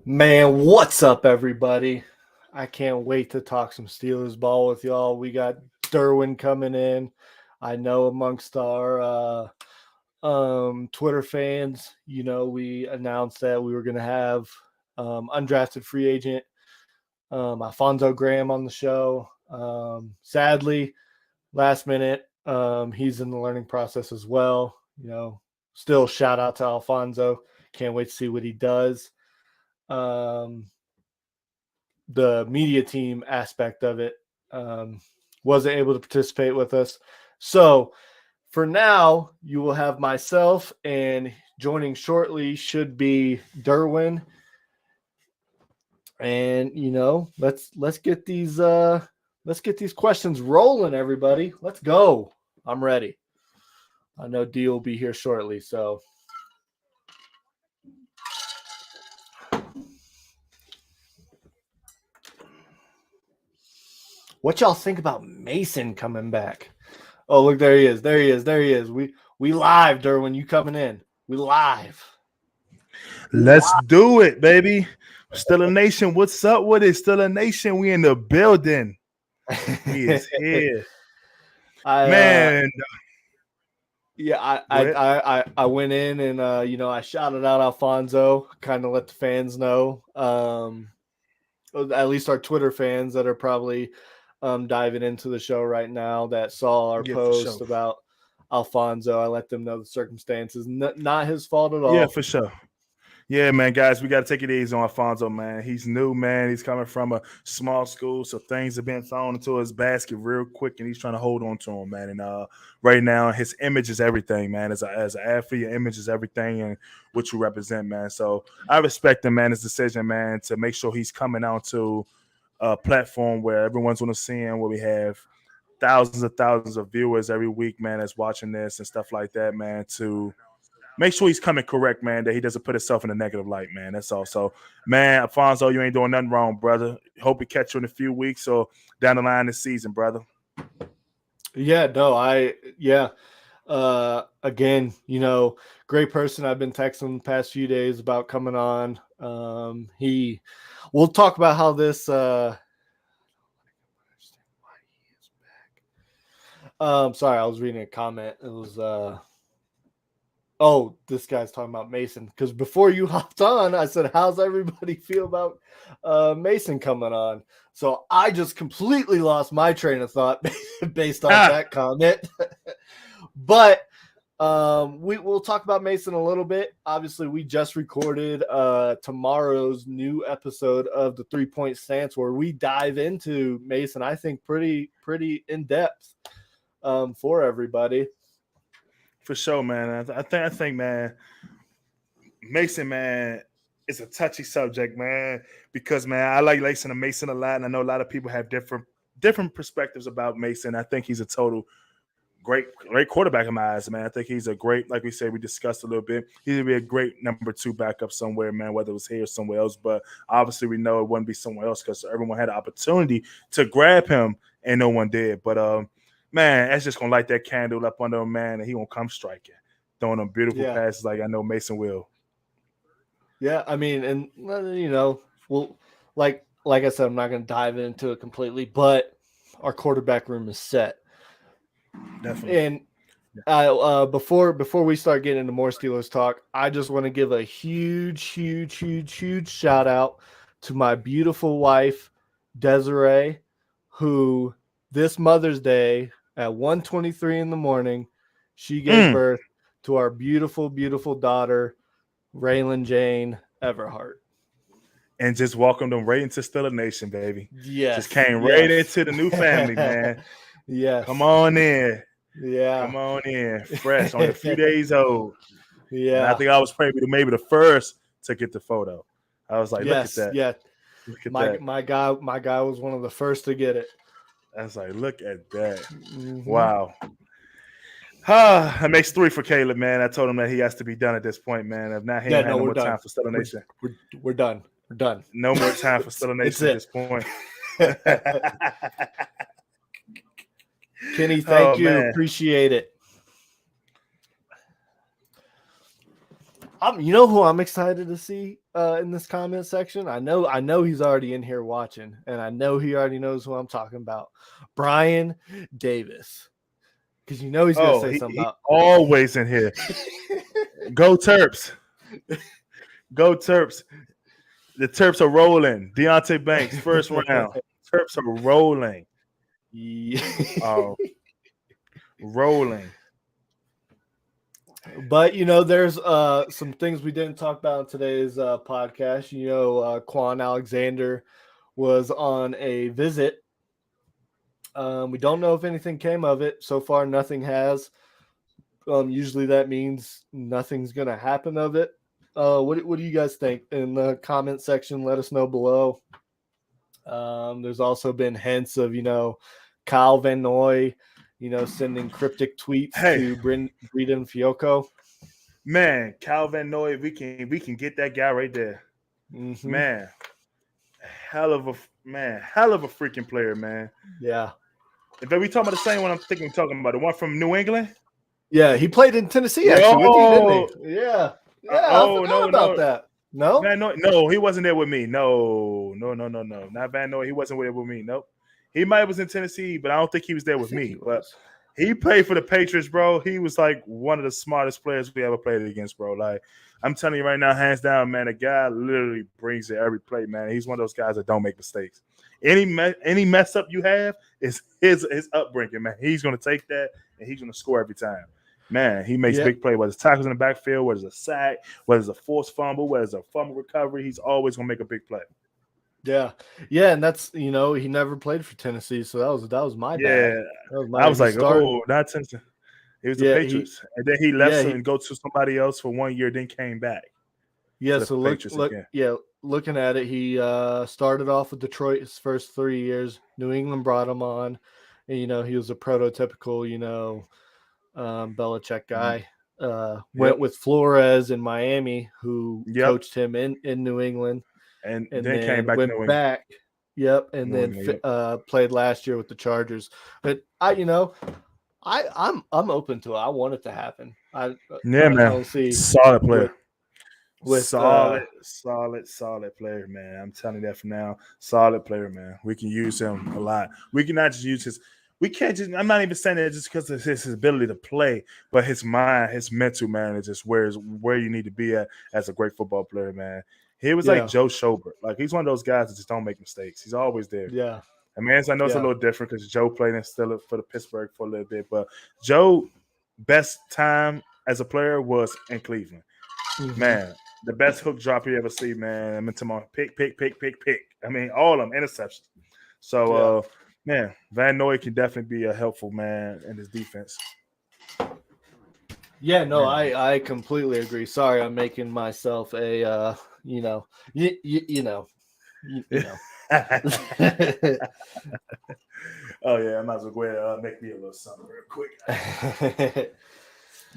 Man, what's up, everybody? I can't wait to talk some Steelers ball with y'all. We got Derwin coming in. I know amongst our Twitter fans, we announced that we were going to have undrafted free agent Alfonso Graham on the show. Sadly, last minute, he's in the learning process as well. Still shout out to Alfonso. Can't wait to see what he does. Um, the media team aspect of it wasn't able to participate with us. So for now, you will have myself, and joining shortly should be Derwin. And let's get these questions rolling, everybody. Let's go. I'm ready. I know D will be here shortly, so what y'all think about Mason coming back? Oh, look, there he is. There he is. There he is. We live, Derwin. You coming in? We live. Let's do it, baby. Still a nation. What's up with it? Still a nation. We in the building. He is here. I Man. yeah, I Go I ahead. I went in and I shouted out Alfonso, kind of let the fans know. At least our Twitter fans that are probably diving into the show right now that saw our Yeah, for sure. post about Alfonso. I let them know the circumstances. Not his fault at Yeah, all. for sure. Yeah, man, guys, we got to take it easy on Alfonso, man. He's new, man. He's coming from a small school, so things have been thrown into his basket real quick, and he's trying to hold on to him, man. And right now, his image is everything, man. As an athlete, your image is everything, and what you represent, man. So I respect him, man. His decision, man, to make sure he's coming out to a platform where everyone's going to see him, where we have thousands of viewers every week, man, that's watching this and stuff like that, man. To make sure he's coming correct, man, that he doesn't put himself in a negative light, man. That's all. So, man, Alfonso, you ain't doing nothing wrong, brother. Hope we catch you in a few weeks or down the line this season, brother. Yeah, no, yeah. Again, great person. I've been texting the past few days about coming on. We'll talk about how this. Sorry, I was reading a comment. It was oh, this guy's talking about Mason, because before you hopped on, I said, "How's everybody feel about Mason coming on?" So I just completely lost my train of thought based off Ah, that comment. But we'll talk about Mason a little bit. Obviously, we just recorded tomorrow's new episode of the 3 Point Stance, where we dive into Mason. I think pretty in depth for everybody. for sure, man. I think, man, Mason, man, it's a touchy subject, man, because man, I like Mason a lot, and I know a lot of people have different perspectives about Mason. I think he's a total great quarterback in my eyes, man. I think he's a great, like we said, we discussed a little bit. He'd be a great number two backup somewhere, man, whether it was here or somewhere else. But obviously, we know it wouldn't be somewhere else because everyone had an opportunity to grab him and no one did. But man, that's just gonna light that candle up under him, man, and he gonna come striking, throwing them beautiful Yeah, passes like I know Mason will. yeah. I mean, and well, like I said, I'm not going to dive into it completely, but our quarterback room is set. Definitely. And before we start getting into more Steelers talk, I just want to give a huge shout out to my beautiful wife, Desiree, who this Mother's Day at 1:23 in the morning, she gave Mm. birth to our beautiful daughter, Raylan Jane Everhart. And just welcomed them right into Stiller Nation, baby. Just Yes, came right yes, into the new family, man. Come yes, on in. yeah, Come on in. Fresh, only a few days old. And I yeah, think I was probably maybe the first to get the photo. I was like, look at yes, that. yeah. Look at My that. my guy, my guy was one of the first to get it. I was like, look at that. Hmm. Wow. That makes three for Caleb, man. I told him that he has to be done at this point, man. If not, he Yeah, don't have no, no we're more time done. for Stiller We're Nation. we're done. We're done. No more time for Stiller It's Nation at it. this point. Kenny, thank Oh you. man. Appreciate it. You know who I'm excited to see in this comment section? I know he's already in here watching, and I know he already knows who I'm talking about. Brian Davis. Because you know he's gonna say something He about always in here. Go Terps. Go Terps. The Terps are rolling. Deontay Banks, first round. Terps are rolling. Yeah. Rolling. But there's some things we didn't talk about in today's podcast. Quan Alexander was on a visit. We don't know if anything came of it. So far, nothing has. Usually that means nothing's gonna happen of it. What do you guys think? In the comment section, let us know below. There's also been hints of Kyle Van Noy, sending cryptic tweets to Breeden Fiocco. Man, Kyle Van Noy, we can get that guy right there. Mm-hmm. Man, hell of a freaking player, man. Yeah. If we talking about the same one, I'm thinking we're talking about the one from New England. Yeah, he played in Tennessee actually with you, didn't he? Yeah. I forgot about that. No? Van Noy, no, he wasn't there with me. No. Not Van Noy. He wasn't there with me. Nope. He might have was in Tennessee, but I don't think he was there with me. But he played for the Patriots, bro. He was like one of the smartest players we ever played against, bro. Like, I'm telling you right now, hands down, man, the guy literally brings it every play, man. He's one of those guys that don't make mistakes. Any mess up you have is his upbringing, man. He's going to take that, and he's going to score every time. Man, he makes big play, whether it's tackles in the backfield, whether it's a sack, whether it's a forced fumble, whether it's a fumble recovery, he's always going to make a big play. Yeah, and that's he never played for Tennessee, so that was my bad. I was like, not Tennessee. It was the Patriots, and then he left and go to somebody else for 1 year, then came back. Yeah, so looking at it, he started off with Detroit his first 3 years. New England brought him on, and he was a prototypical Belichick guy. Went with Flores in Miami, who coached him in New England. And then came back went to New back. Yep, and then played last year with the Chargers. But I'm open to it. I want it to happen. I don't see solid player. Solid player, man. I'm telling you that for now. Solid player, man. We can use him a lot. We can not just use his. We can't just. I'm not even saying that just because of his ability to play, but his mind, his mental, man, is just where you need to be at as a great football player, man. He was like Joe Schobert. Like, he's one of those guys that just don't make mistakes. He's always there. Yeah. I mean, I know it's a little different because Joe played in still for the Pittsburgh for a little bit, but Joe, best time as a player was in Cleveland. Mm-hmm. Man, the best hook drop you ever see, man. I mean, tomorrow, pick. I mean, all of them interceptions. So, man, Van Noy can definitely be a helpful man in his defense. Yeah, no, I completely agree. Sorry, I'm making myself a you know. Oh yeah, I might as well go ahead and make me a little something real quick.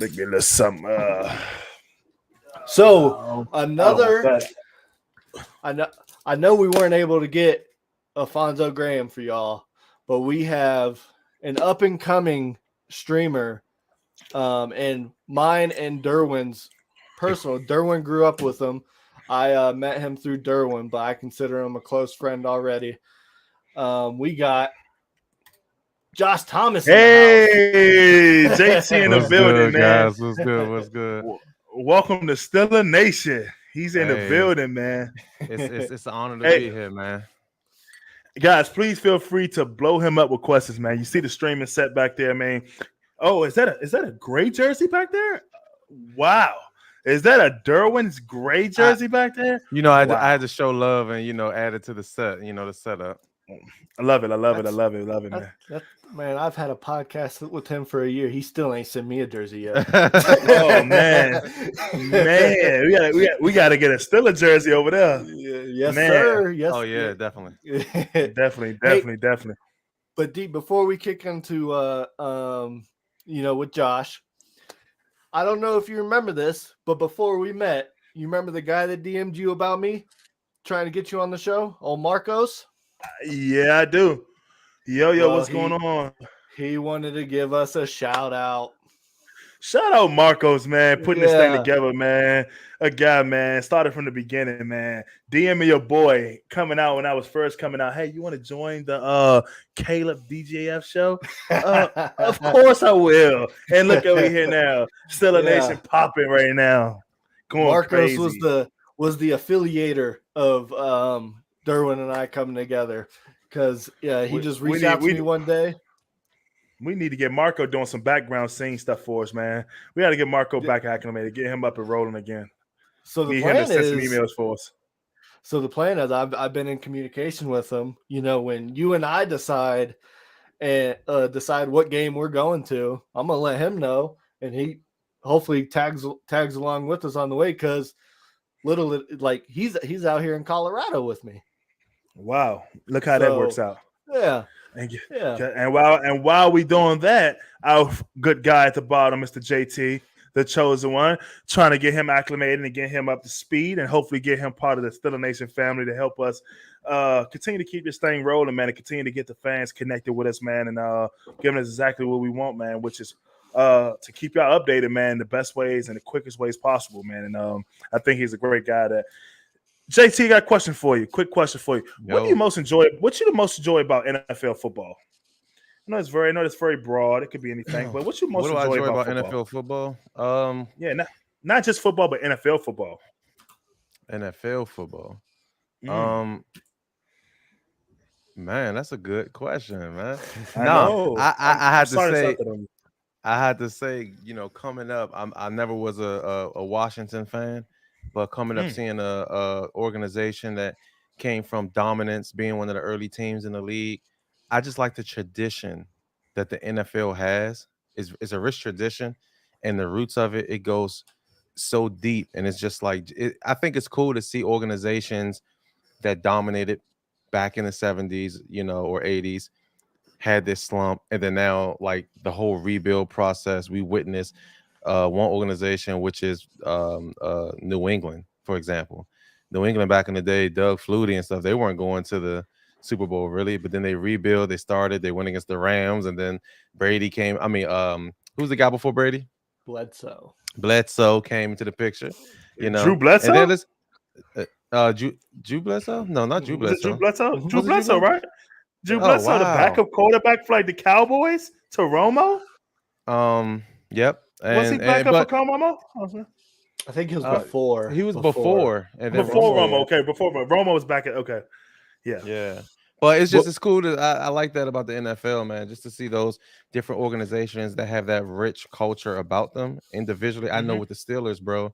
Make me a little something. So another, I know we weren't able to get Alfonso Graham for y'all, but we have an up and coming streamer, and mine and Derwin's personal. Derwin grew up with him. I met him through Derwin, but I consider him a close friend already. We got Josh Thomas. Hey, JT in the building, man. Guys? What's good? Welcome to Steeler Nation. He's in the building, man. It's an honor to be here, man. Guys, please feel free to blow him up with questions, man. You see the streaming set back there, man. Oh, is that a gray jersey back there? Wow. Is that a Derwin's gray jersey back there? I had to show love and add it to the set, the setup. I love it, man. Man, I've had a podcast with him for a year. He still ain't sent me a jersey yet. Oh man, we gotta get a Steeler jersey over there. Yes, man. Sir. Yes. Oh yeah, definitely. definitely. But D, before we kick into with Josh, I don't know if you remember this, but before we met, you remember the guy that DM'd you about me trying to get you on the show? Old Marcos? Yeah, I do. Yo, what's going on? He wanted to give us a shout out. Shout out Marcos, man, putting this thing Yeah. together, man. A guy, man, started from the beginning, man. DM me your boy coming out when I was first coming out. Hey, you want to join the Kaleb DJF show? Of course I will. And look over here now. Still a nation popping right now. Going Marcos crazy. was the affiliator of Derwin and I coming together. Because he just reached out to me one day. We need to get Marco doing some background scene stuff for us, man. We got to get Marco back acclimated, get him up and rolling again. So the need plan him to send is some emails for us. So the plan is I've been in communication with him. You know, when you and I decide what game we're going to, I'm gonna let him know, and he hopefully tags along with us on the way because he's out here in Colorado with me. Wow, look how that works out. Yeah. And while we doing that, our good guy at the bottom, Mr. JT, the chosen one, trying to get him acclimated and get him up to speed and hopefully get him part of the Still a Nation family to help us continue to keep this thing rolling, man, and continue to get the fans connected with us, man, and giving us exactly what we want, man, which is to keep y'all updated, man, the best ways and the quickest ways possible, man. And I think he's a great guy. JT, got a question for you. Quick question for you. What do you most enjoy? What you the most enjoy about NFL football? I know it's very broad. It could be anything. But what you most enjoy about NFL football? Not just football, but NFL football. NFL football. Man, that's a good question, man. I had to say, you know, coming up, I never was a Washington fan. But coming up, seeing a organization that came from dominance, being one of the early teams in the league, I just like the tradition that the NFL has. Is a rich tradition, and the roots of it goes so deep, and it's just like I think it's cool to see organizations that dominated back in the 70s, you know, or 80s, had this slump, and then now like the whole rebuild process we witnessed. One organization, which is New England, for example. New England back in the day, Doug Flutie and stuff, they weren't going to the Super Bowl really, but then they rebuild. They went against the Rams, and then Brady came. I mean, who's the guy before Brady? Bledsoe came into the picture. You know, Drew Bledsoe. And then Drew Bledsoe? No, not Drew Bledsoe. Drew Bledsoe. Drew Bledsoe, right? Drew Bledsoe, wow. The backup quarterback for like the Cowboys to Romo. Yep. Was he backup for Romo? I think he was before. He was before. And then before Romo. Okay, before Romo was back at okay. Yeah. But it's just it's cool to I like that about the NFL, man, just to see those different organizations that have that rich culture about them individually. I know with the Steelers, bro,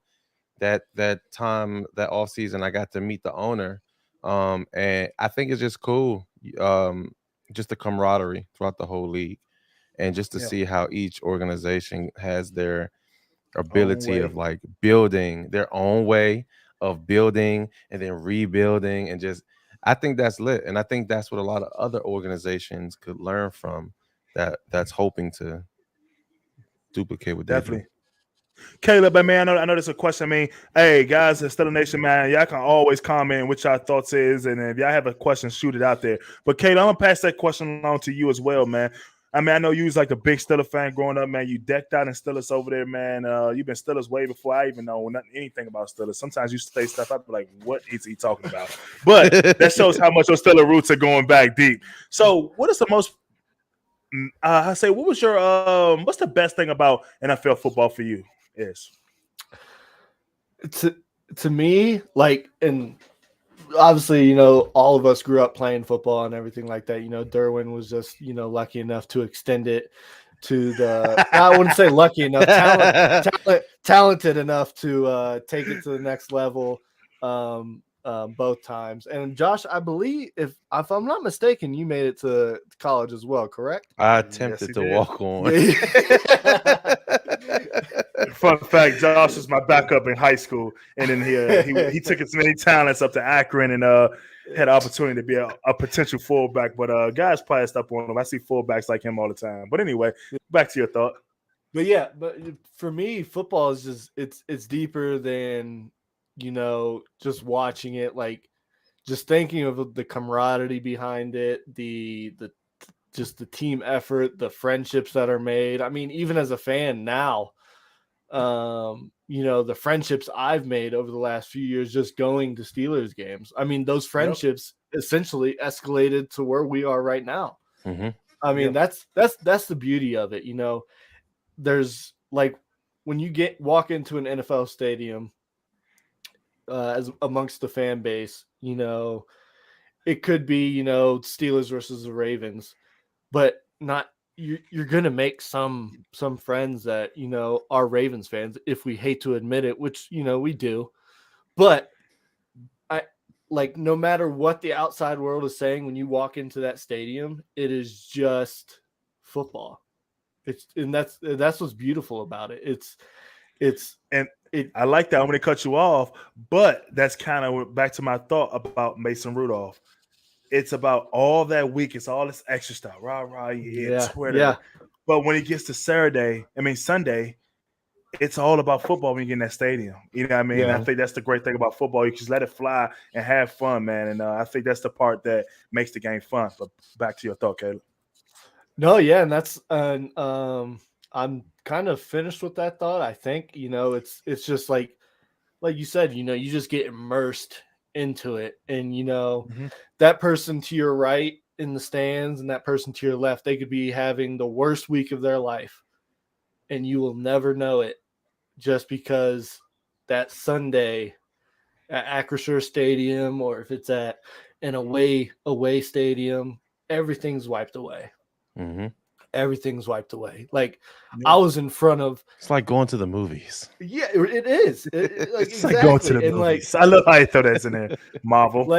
that time, that off season, I got to meet the owner. And I think it's just cool. Just the camaraderie throughout the whole league. And just to see how each organization has their ability of like building their own way of building and then rebuilding, and just I think that's lit. And I think that's what a lot of other organizations could learn from that's hoping to duplicate what they do. Kaleb, man, I know that's a question. I mean, hey, guys, Still a Nation, man, y'all can always comment what y'all thoughts is, and if y'all have a question, shoot it out there. But Kaleb, I'm gonna pass that question along to you as well, man. I mean, I know you was like a big Steelers fan growing up, man. You decked out in Steelers over there, man. You've been Steelers way before I even know anything about Steelers. Sometimes you say stuff, I'd be like, what is he talking about? But that shows how much your Steelers roots are going back deep. So what is the most what was your what's the best thing about NFL football for you is? To me, like, and obviously, you know, all of us grew up playing football and everything like that. You know, Derwin was just, you know, lucky enough to extend it to the I wouldn't say lucky enough, talented enough to take it to the next level both times. And Josh, I believe if I'm not mistaken, you made it to college as well, correct? I attempted to walk on. Fun fact, Josh was my backup in high school, and then he took his many talents up to Akron and had an opportunity to be a potential fullback. But guys passed up on him. I see fullbacks like him all the time. But anyway, back to your thought. But yeah, but for me, football is just it's deeper than, you know, just watching it, like just thinking of the camaraderie behind it, the just the team effort, the friendships that are made. I mean, even as a fan now, The friendships I've made over the last few years just going to Steelers games. I mean, those friendships essentially escalated to where we are right now. Mm-hmm. I mean, that's the beauty of it. There's like when you walk into an NFL stadium as amongst the fan base, it could be, Steelers versus the Ravens, but not you're going to make some friends that, are Ravens fans if we hate to admit it, which, we do. But no matter what the outside world is saying, when you walk into that stadium, it is just football. That's what's beautiful about it. I like that. I'm going to cut you off, but that's kind of back to my thought about Mason Rudolph. It's about all that week. It's all this extra stuff. Rah, yeah, Twitter. Yeah. But when it gets to Sunday, it's all about football when you get in that stadium. You know what I mean? Yeah. I think that's the great thing about football. You just let it fly and have fun, man. And I think that's the part that makes the game fun. But back to your thought, Kaleb. No, yeah, and that's I'm kind of finished with that thought. I think, it's just like you said, you just get immersed into it. And, that person to your right in the stands and that person to your left, they could be having the worst week of their life. And you will never know it just because that Sunday at Acrisure Stadium, or if it's at an away stadium, everything's wiped away. Mm-hmm. Everything's wiped away. I was in front of. It's like going to the movies. Yeah, it is. It's exactly. Like going to the movies. I love how you throw that in there, Marvel.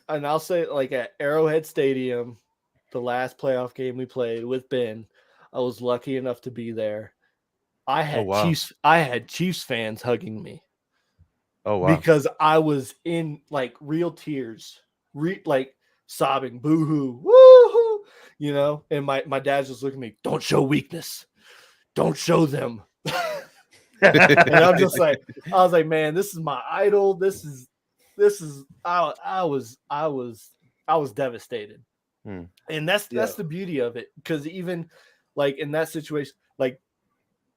And I'll say at Arrowhead Stadium, the last playoff game we played with Ben, I was lucky enough to be there. I had Chiefs fans hugging me. Oh wow! Because I was in real tears, sobbing, boo-hoo, woo-hoo, and my dad's just looking at me, don't show weakness. Don't show them. And I'm just I was like, man, this is my idol. This is I was devastated. And that's the beauty of it. Because even in that situation,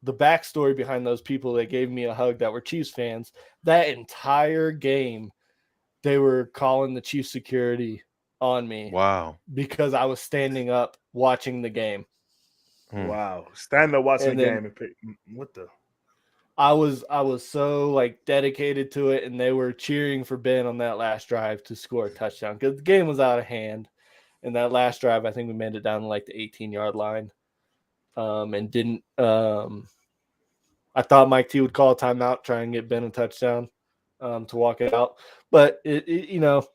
the backstory behind those people that gave me a hug that were Chiefs fans, that entire game, they were calling the Chiefs security on me. Wow. Because I was standing up watching the game. Wow. Standing up watching the game. What the? I was so dedicated to it, and they were cheering for Ben on that last drive to score a touchdown because the game was out of hand. And that last drive, I think we made it down to the 18-yard line. And didn't I thought Mike T would call a timeout, try and get Ben a touchdown to walk it out, but it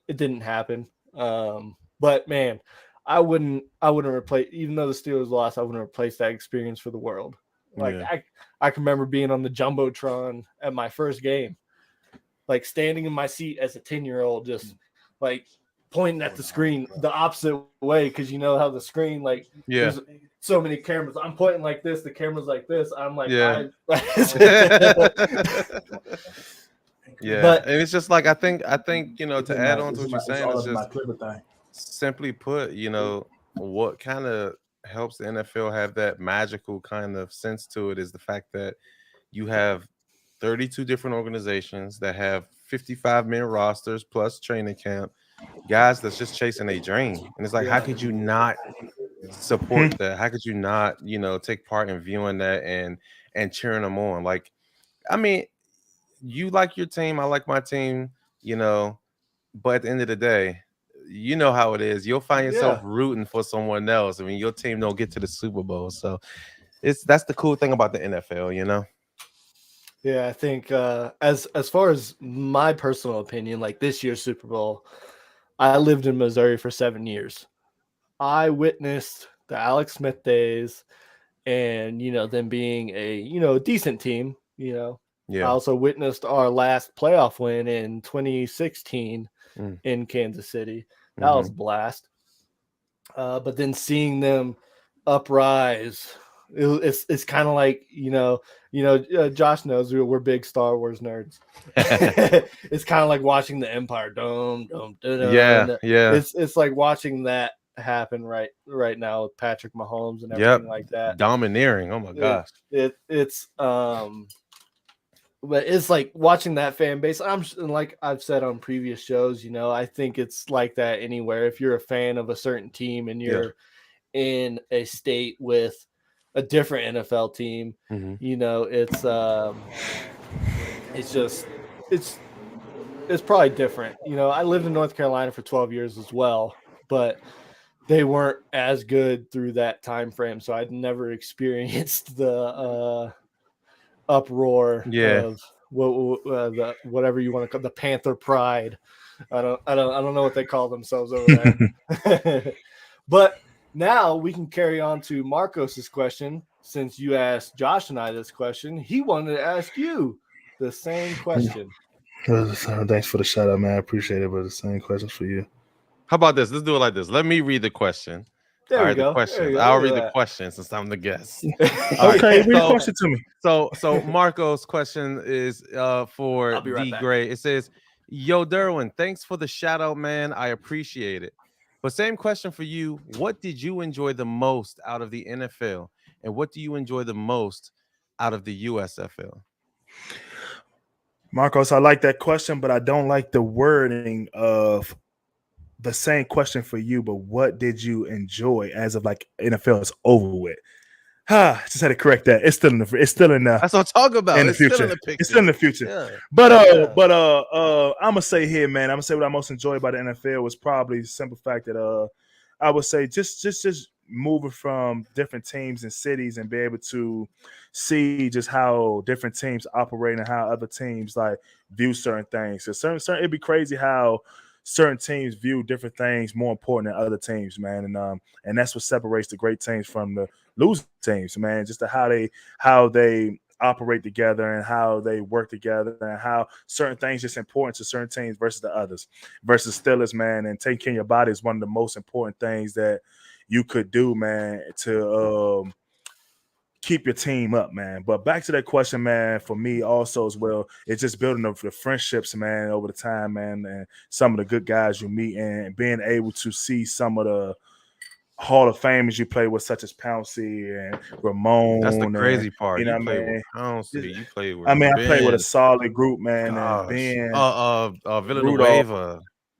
didn't happen. But man, I wouldn't replace, even though the Steelers lost, I wouldn't replace that experience for the world. I can remember being on the Jumbotron at my first game, standing in my seat as a 10-year-old, just pointing at the screen the opposite way, because how the screen there's so many cameras. I'm pointing like this, the camera's like this. I'm like, yeah. Yeah, but and it's just I think to add on to what you're saying, it's just simply put, what kind of helps the NFL have that magical kind of sense to it is the fact that you have 32 different organizations that have 55-man rosters plus training camp, guys that's just chasing a dream. And it's how could you not support that? How could you not, take part in viewing that and cheering them on? You like your team, I like my team, but at the end of the day, you know how it is. You'll find yourself rooting for someone else. Your team don't get to the Super Bowl. So that's the cool thing about the NFL, Yeah, I think as far as my personal opinion, this year's Super Bowl, I lived in Missouri for 7 years. I witnessed the Alex Smith days and, them being a, decent team, Yeah. I also witnessed our last playoff win in 2016 in Kansas City. That was a blast. But then seeing them uprise, it's kind of Josh knows we're big Star Wars nerds. It's kind of like watching the Empire Dome. Yeah. It's like watching that happen right now with Patrick Mahomes and everything like that. Domineering. Oh my gosh. It's but it's like watching that fan base. Like I've said on previous shows, I think it's like that anywhere. If you're a fan of a certain team and you're in a state with a different NFL team, it's probably different. I lived in North Carolina for 12 years as well, but they weren't as good through that time frame, so I'd never experienced the uproar of whatever you want to call the Panther pride. I don't know what they call themselves over there. But now we can carry on to Marcos's question. Since you asked Josh and I this question, he wanted to ask you the same question. Thanks for the shout out, man. I appreciate it, but the same questions for you. How about this? Let's do it like this. Let me read the question. There we go. The questions. I'll read the questions since I'm the guest. Okay, read the question to me. So Marco's question is for D Gray. It says, "Yo, Derwin, thanks for the shout out, man. I appreciate it. But same question for you. What did you enjoy the most out of the NFL, and what do you enjoy the most out of the USFL?" Marcos, I like that question, but I don't like the wording of the same question for you. But what did you enjoy as of like NFL is over with? Just had to correct that. It's still in the. That's what I'm talking about. In the future. It's still in the future. Yeah. But I'm gonna say here, man. I'm gonna say what I most enjoyed about the NFL was probably the simple fact that I would say just moving from different teams and cities and be able to see just how different teams operate and how other teams like view certain things. So certain it'd be crazy how certain teams view different things more important than other teams, man. And that's what separates the great teams from the losing teams, man. Just how they operate together and how they work together and how certain things just important to certain teams versus the others. Versus Steelers, man, and taking care of your body is one of the most important things that you could do, man, to keep your team up, man. But back to that question, man, for me also as well, it's just building the friendships, man, over the time, man, and some of the good guys you meet and being able to see some of the Hall of Famers you play with, such as Pouncey and Ramon. That's the crazy part. You know what I mean? Pouncey, you play with. I played with a solid group, man. Gosh. And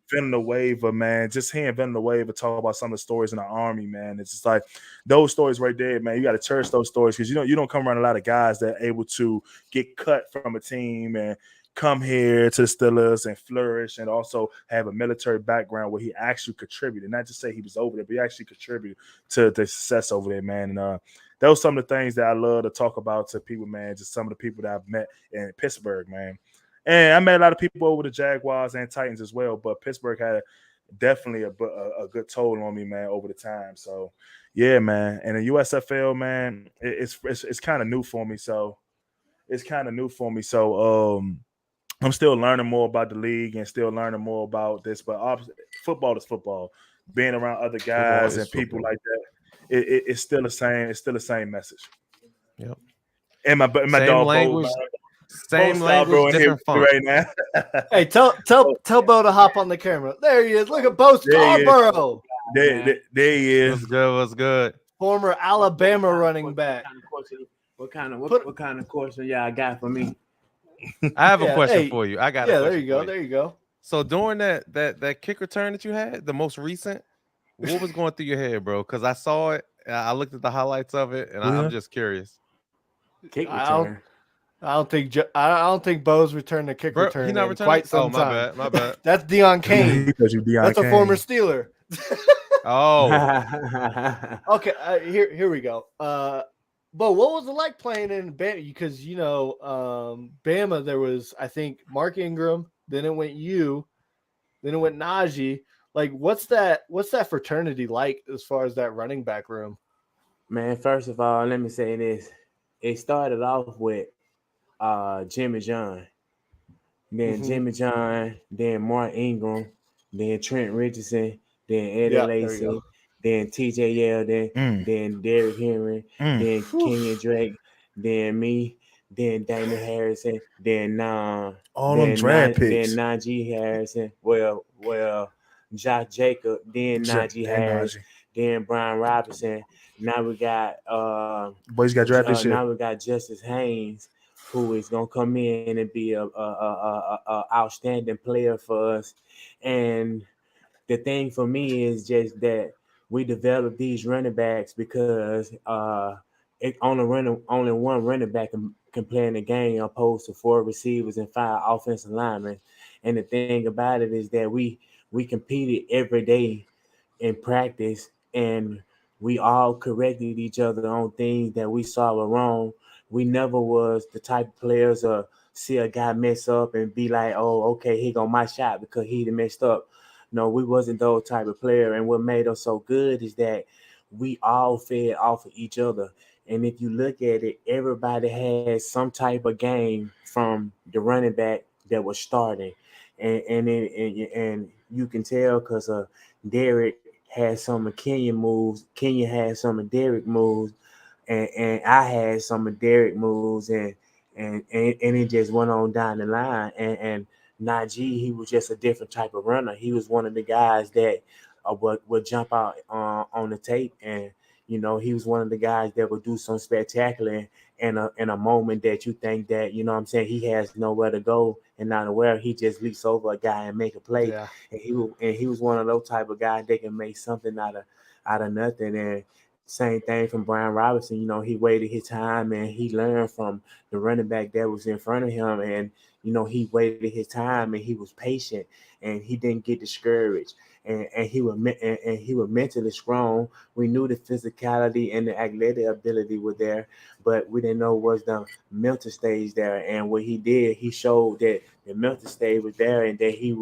Ben, Villanueva, man. Just hearing Villanueva talk about some of the stories in the Army, man. It's just like those stories right there, man. You got to cherish those stories because you don't come around a lot of guys that are able to get cut from a team and come here to the Steelers and flourish and also have a military background where he actually contributed. Not just say he was over there, but he actually contributed to the success over there, man. And that was some of the things that I love to talk about to people, man. Just some of the people that I've met in Pittsburgh, man. And I met a lot of people over the Jaguars and Titans as well, but Pittsburgh had definitely a good toll on me, man, over the time. So, yeah, man. And the USFL, man, it's kind of new for me. So, I'm still learning more about the league and still learning more about this. But football is football. Being around other guys and people like that, it's still the same. It's still the same message. Yep. And my same dog language. Bo, Same language, different fun. Right now. Hey, tell Bo to hop on the camera. There he is. Look at Bo Scarborough. There he is. What's good? Former Alabama running back. What kind of question y'all got for me? I have a question for you. I got. Yeah, there you go. There you go. So during that kick return that you had, the most recent, what was going through your head, bro? Because I saw it. I looked at the highlights of it, and I'm just curious. Kick return. I don't think Bo's returned the kick return. He not returned quite some time. My bad. That's Deion Kane. That's a former Steeler. Oh. Okay. Here we go. Bo, what was it like playing in Bama? Because Bama, there was, I think, Mark Ingram. Then it went you. Then it went Najee. Like, what's that fraternity like as far as that running back room? Man, first of all, let me say this. It started off with Jimmy John, then Jimmy John, then Mark Ingram, then Trent Richardson, then Eddie Lacy, then TJ Yeldon, then Derrick Henry, then Kenyon Drake, then me, then Daniel Harrison, then all them draft picks, then Najee Harrison. Well, Josh Jacob, then Najee Harris, then Brian Robinson. Now we got boys got drafted this year. Now we got Justice Haynes, who is gonna come in and be a outstanding player for us. And the thing for me is just that we develop these running backs because only one running back can play in the game opposed to 4 receivers and 5 offensive linemen. And the thing about it is that we competed every day in practice, and we all corrected each other on things that we saw were wrong. We never was the type of players see a guy mess up and be like, oh, okay, he got my shot because he messed up. No, we wasn't those type of player. And what made us so good is that we all fed off of each other. And if you look at it, everybody had some type of game from the running back that was starting. And you can tell because Derek had some of Kenyon moves. Kenyon had some of Derek moves. And I had some of Derek moves. And it just went on down the line. And Najee, he was just a different type of runner. He was one of the guys that would jump out on the tape, and he was one of the guys that would do some spectacular in a moment that you think that what I'm saying, he has nowhere to go and not aware. He just leaps over a guy and make a play. Yeah. And he was one of those type of guys that can make something out of nothing. And same thing from Brian Robinson. He waited his time and he learned from the running back that was in front of him. And he waited his time and he was patient and he didn't get discouraged. And he was mentally strong. We knew the physicality and the athletic ability were there, but we didn't know was the mental stage there. And what he did, he showed that the mental stage was there and that he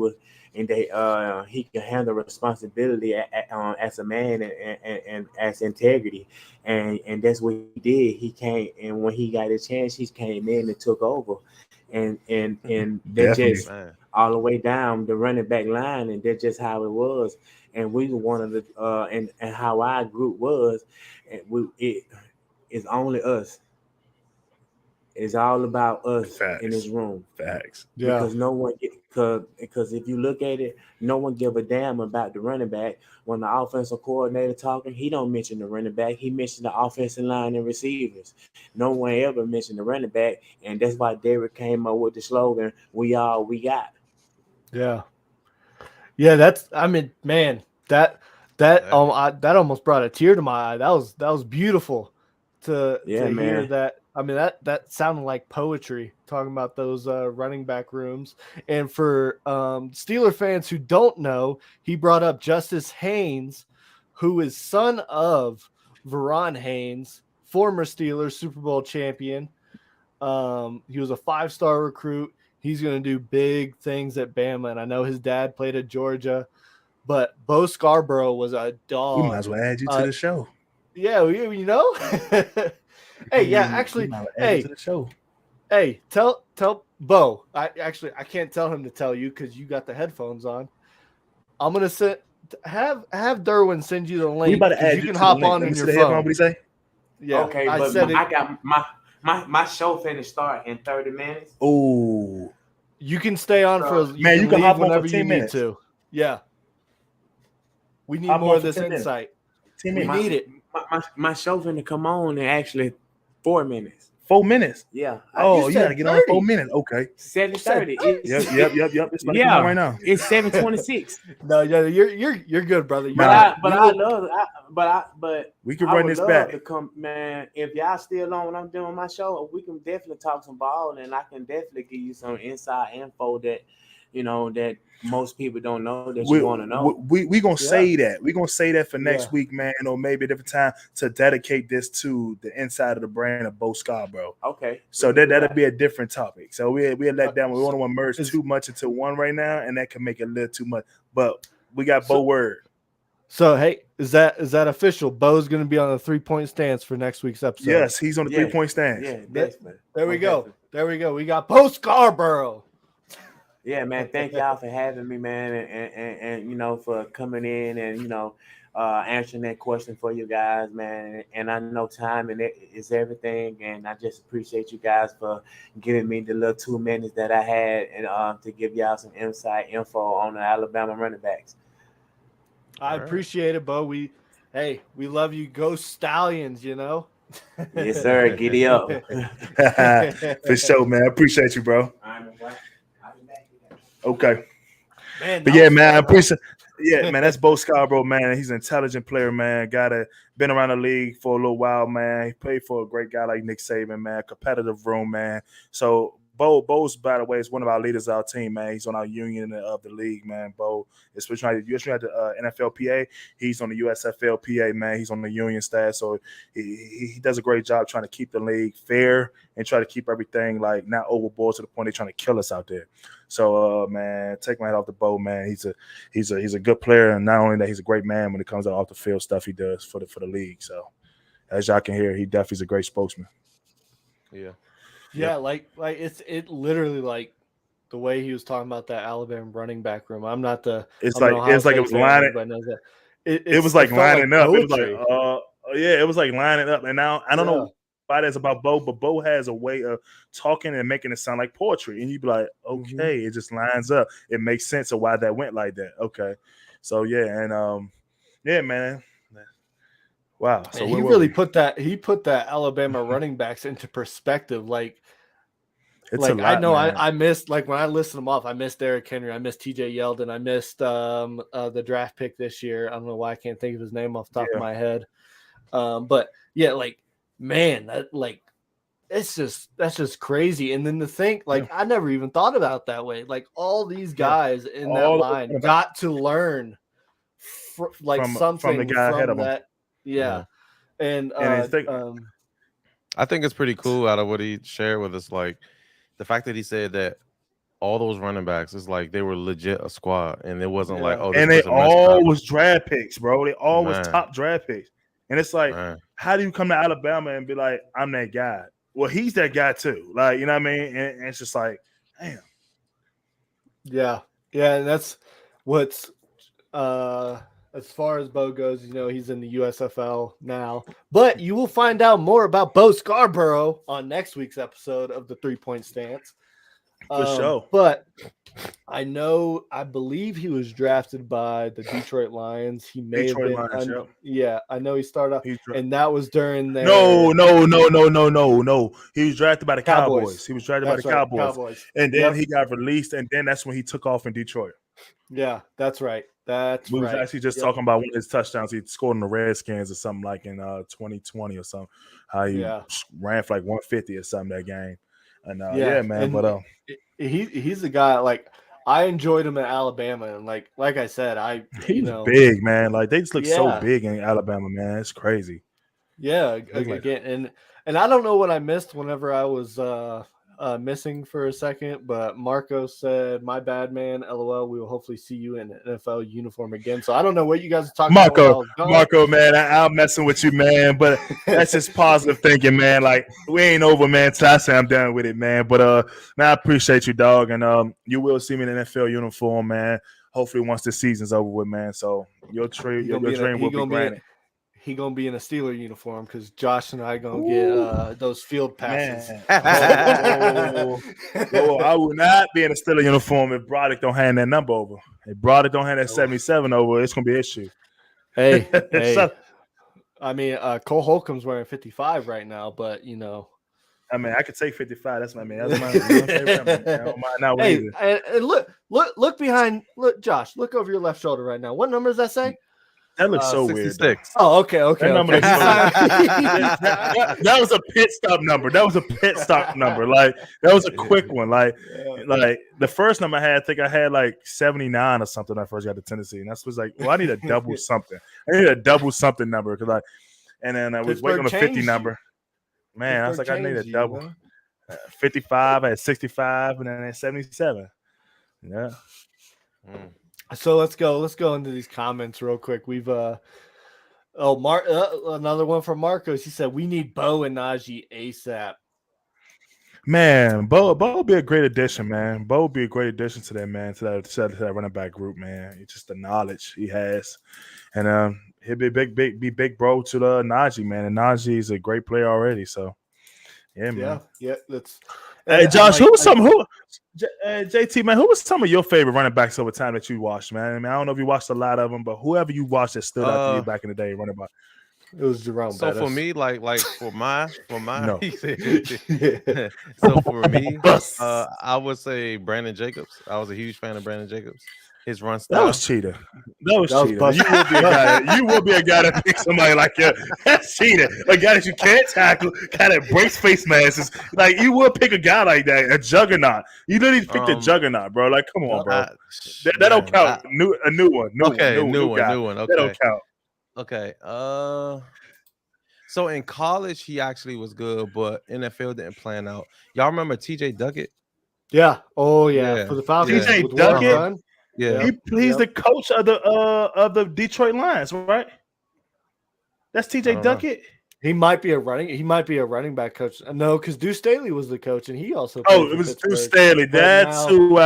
could handle responsibility as a man and as integrity. And that's what he did. He came, and when he got a chance, he came in and took over. And that just all the way down the running back line, and that's just how it was. And we were one of the and how our group was, and it's only us. It's all about us in this room. Facts. Yeah. Because no one because if you look at it, no one give a damn about the running back. When the offensive coordinator talking, he don't mention the running back. He mentioned the offensive line and receivers. No one ever mentioned the running back, and that's why Derek came up with the slogan, "We all we got." Yeah. Yeah, that almost brought a tear to my eye. That was beautiful to hear that. I mean, that sounded like poetry, talking about those running back rooms. And for Steeler fans who don't know, he brought up Justice Haynes, who is son of Veron Haynes, former Steelers Super Bowl champion. He was a 5-star recruit. He's going to do big things at Bama, and I know his dad played at Georgia. But Bo Scarborough was a dog. We might as well add you to the show. Yeah, Hey, yeah, actually, hey, to the show. Hey, tell Bo. I can't tell him to tell you because you got the headphones on. I'm gonna have Derwin send you the link. We about to add you can hop on in your phone. What do you say? Yeah, okay, I got my show finna start in 30 minutes. Oh, you can stay on you can hop whenever you need to. Yeah, we need more of this insight. We need it. My show finna come on in actually 4 minutes. 4 minutes. Yeah. Oh, you gotta get 30. On 4 minutes. Okay. 7:30. Yep. It's about to come on right now. It's 7:26. No, yeah, you're good, brother. But we can run this back. To come, man. If y'all still on when I'm doing my show, we can definitely talk some ball, and I can definitely give you some inside info that that most people don't know that you want to know. We gonna say that. We're gonna say that for next week, man, or maybe a different time to dedicate this to the inside of the brand of Bo Scarborough. Okay. So that'll be a different topic. So we'll let down. We don't want to merge too much into one right now, and that can make it a little too much. But we got Bo word. So hey, is that official? Bo's gonna be on the 3-point stance for next week's episode. Yes, he's on the 3-point stance. Yeah, definitely. There we go. There we go. We got Bo Scarborough. Yeah, man. Thank y'all for having me, man, and for coming in and answering that question for you guys, man. And I know time and it is everything, and I just appreciate you guys for giving me the little 2 minutes that I had and to give y'all some inside info on the Alabama running backs. I appreciate it, Bo. We love you. Go Stallions, you know. Yes, sir. Giddy up. For sure, man. I appreciate you, bro. Okay. Man, but yeah, man, I appreciate. Yeah, man, that's Bo Scarborough, man. He's an intelligent player, man. Been around the league for a little while, man. He played for a great guy like Nick Saban, man. Competitive room, man. So Bo's, by the way, is one of our leaders of our team, man. He's on our union of the league, man. Bo, especially at the NFLPA, he's on the USFLPA, man. He's on the union staff, so he does a great job trying to keep the league fair and try to keep everything like not overboard to the point they're trying to kill us out there. So, man, take my head off the Bo, man. He's a good player, and not only that, he's a great man when it comes to off the field stuff he does for the league. So, as y'all can hear, he definitely is a great spokesman. Yeah. Yeah, like it literally like the way he was talking about that Alabama running back room. I'm not the. It's like it was lining. It was like lining up. It was like yeah, it was like lining up. And now I don't know why that's about Bo, but Bo has a way of talking and making it sound like poetry, and you'd be like, okay, it just lines up. It makes sense of why that went like that. Okay, so yeah, and yeah, man. Wow. So he really put that Alabama running backs into perspective. Like, it's like a lot, I know man. I missed, like when I listed them off, I missed Derrick Henry, I missed TJ Yeldon, I missed the draft pick this year. I don't know why I can't think of his name off the top of my head. But yeah, like, man, that's just crazy. And then to think, like, I never even thought about it that way. Like, all these guys in that line got to learn something from the guy ahead of them. Yeah. And I think it's pretty cool out of what he shared with us. Like the fact that he said that all those running backs is like they were legit a squad, and it wasn't like, oh, this and they all was draft picks, bro. They all was top draft picks. And it's like, how do you come to Alabama and be like, I'm that guy? Well, he's that guy too. Like, you know what I mean? And it's just like, damn. Yeah. Yeah, and that's what's as far as Bo goes, you know, he's in the USFL now. But you will find out more about Bo Scarborough on next week's episode of the 3-Point Stance. For sure. But I believe he was drafted by the Detroit Lions. He may have been. Yeah, I know he started off, and that was during their. No. He was drafted by the Cowboys. He was drafted by the Cowboys. And then he got released, and then that's when he took off in Detroit. Yeah, that's right. We was actually just talking about one of his touchdowns he scored in the Redskins or something like in 2020 or something. How he ran for like 150 or something that game. And yeah, man. And but he's a guy, like, I enjoyed him at Alabama, and like I said, he's big, man. Like they just look so big in Alabama, man. It's crazy. Yeah, again, and I don't know what I missed whenever I was missing for a second, but Marco said, "My bad, man. LOL. We will hopefully see you in an NFL uniform again." So I don't know what you guys are talking about. Marco, man, I'm messing with you, man. But that's just positive thinking, man. Like we ain't over, man. Till I say I'm done with it, man. But man, I appreciate you, dog, and you will see me in an NFL uniform, man. Hopefully, once the season's over with, man. So your dream will be granted. He gonna be in a Steeler uniform because Josh and I gonna get those field passes. I will not be in a Steeler uniform if Broderick don't hand that number over. If Broderick don't hand that 77 over, it's gonna be an issue. Hey. I mean, Cole Holcomb's wearing 55 right now, but you know. I mean, I could take 55. That's my favorite. I don't mind not and look behind. Look, Josh, look over your left shoulder right now. What number does that say? That looks so 66. Weird. Oh, okay. That was a pit stop number. Like that was a quick one. Like the first number I think I had like 79 or something when I first got to Tennessee, and that's was like, well, I need a double something. I need a double something number because and then I was waiting on the 50 number. Man, I was like, I need a double. 55, I had 65, and then I had 77. Yeah. So let's go into these comments real quick. We've another one from Marcos. He said we need Bo and Najee ASAP. Man, Bo would be a great addition, man. Bo would be a great addition to that, man, to that running back group, man. It's just the knowledge he has, and he'll be big bro to the Najee, man. And Najee is a great player already, so yeah, man. Yeah, that's. Hey, Josh, JT, man, who was some of your favorite running backs over time that you watched, man? I mean, I don't know if you watched a lot of them, but whoever you watched that stood out to you back in the day, running back. It was Jerome. So Bettis. for me, like for my No. So for me, I would say Brandon Jacobs. I was a huge fan of Brandon Jacobs. His run style. That was cheater. That was cheater. You will be a guy that picks somebody like you. That's cheater. A guy that you can't tackle, guy that breaks face masks. Like you will pick a guy like that, a juggernaut. You literally picked a juggernaut, bro. Like, come on, bro. That don't count. A new one. New one. Okay. That don't count. Okay. So in college, he actually was good, but NFL didn't plan out. Y'all remember T.J. Duckett? Yeah. Oh yeah. For the Falcons. T.J. Duckett. Yeah. He's the coach of the Detroit Lions, right? That's T.J. Duckett. He might be a running back coach. No, because Deuce Staley was the coach, and he also. It was Deuce Staley. That's who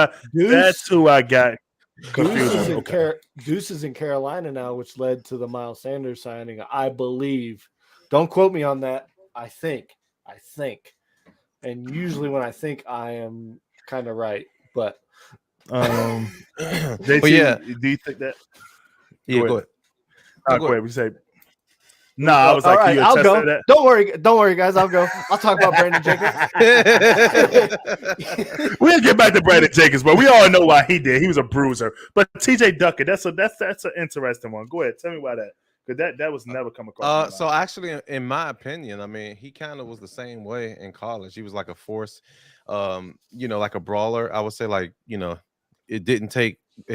I got. Deuce is in Carolina now, which led to the Miles Sanders signing, I believe. Don't quote me on that. I think. And usually when I think, I am kind of right. But JT, do you think that? Yeah, go ahead. Go ahead. We say. No, I was like, right, I'll go. That? Don't worry, guys. I'll go. I'll talk about Brandon Jacobs. We'll get back to Brandon Jacobs, but we all know why he did. He was a bruiser. But T.J. Duckett, that's an interesting one. Go ahead, tell me why that. Because that was never come across. So actually, in my opinion, I mean, he kind of was the same way in college. He was like a force, like a brawler. I would say, like, it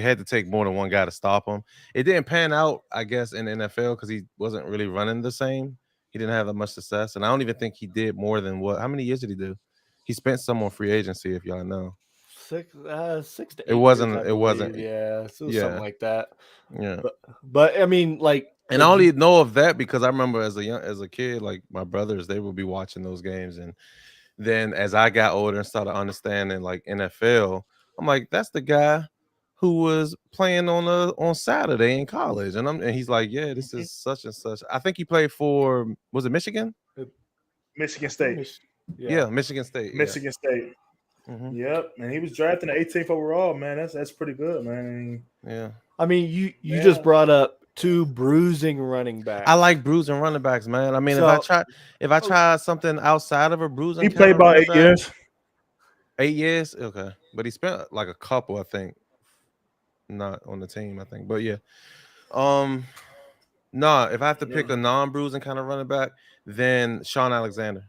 had to take more than one guy to stop him. It didn't pan out, I guess, in the NFL because he wasn't really running the same. He didn't have that much success, and I don't even think he did more than how many years did he do? He spent some on free agency, if y'all know. 6 to 8. It wasn't. Yeah, something like that. Yeah, but I mean, like, and I only know of that because I remember as a kid, like my brothers, they would be watching those games, and then as I got older and started understanding like NFL, I'm like, that's the guy who was playing on Saturday in college, and he's like, yeah, this is such and such. I think he played for, was it Michigan? Michigan State. Yeah, Michigan State. Michigan State. Mm-hmm. Yep, and he was drafted in the 18th overall. Man, that's pretty good, man. Yeah, I mean, you just brought up 2 bruising running backs. I like bruising running backs, man. I mean, if I try something outside of a bruising, he played about 8 years. 8 years, okay, but he spent like a couple, I think. Not on the team, I think, but yeah. If I have to pick a non-bruising kind of running back, then Sean Alexander.